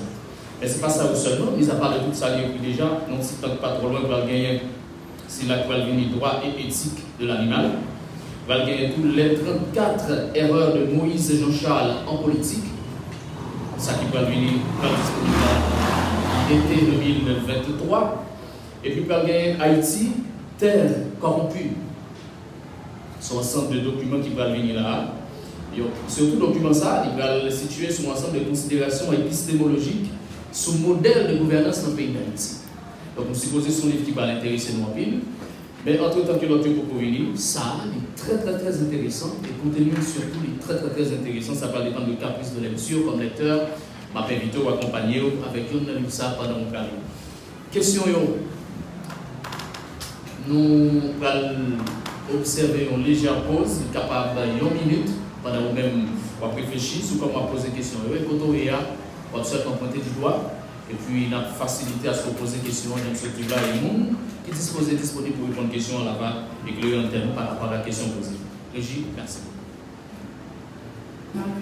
Mais ce n'est pas ça seulement, mis à part de tout ça, il déjà, non, si tant pas trop loin, vous allez gagner, c'est là que vous allez venir droit et éthique de l'animal. Vous allez gagner tous les 34 erreurs de Moïse et Jean-Charles en politique. Ça qui va venir en été 2023. Et puis, vous allez gagner Haïti, terre corrompue. C'est un ensemble de documents qui va venir là. Et surtout, document ça, il va le situer sur un ensemble de considérations épistémologiques sous modèle de gouvernance dans le pays d'Haïti. Donc, nous supposons son livre qui va l'intéresser nous en pile. Mais entre-temps que l'autre pour venir, ça est très intéressant et contenu surtout est très intéressant. Ça va dépendre de caprice de lecture comme lecteur. Je m'appelle Vito ou accompagner avec une de ça pendant mon carré. Question nous allons observer une légère pause, capable de 1 minute pendant vous-même réfléchir sur comment poser des questions. Et quand on est là, on va seulement pointer du doigt. Et puis, il a facilité à se poser des questions dans ce truc-là. Et le monde qui est disponible pour répondre aux questions à la fin et éclairer en termes par rapport à la question posée. Régie, merci beaucoup.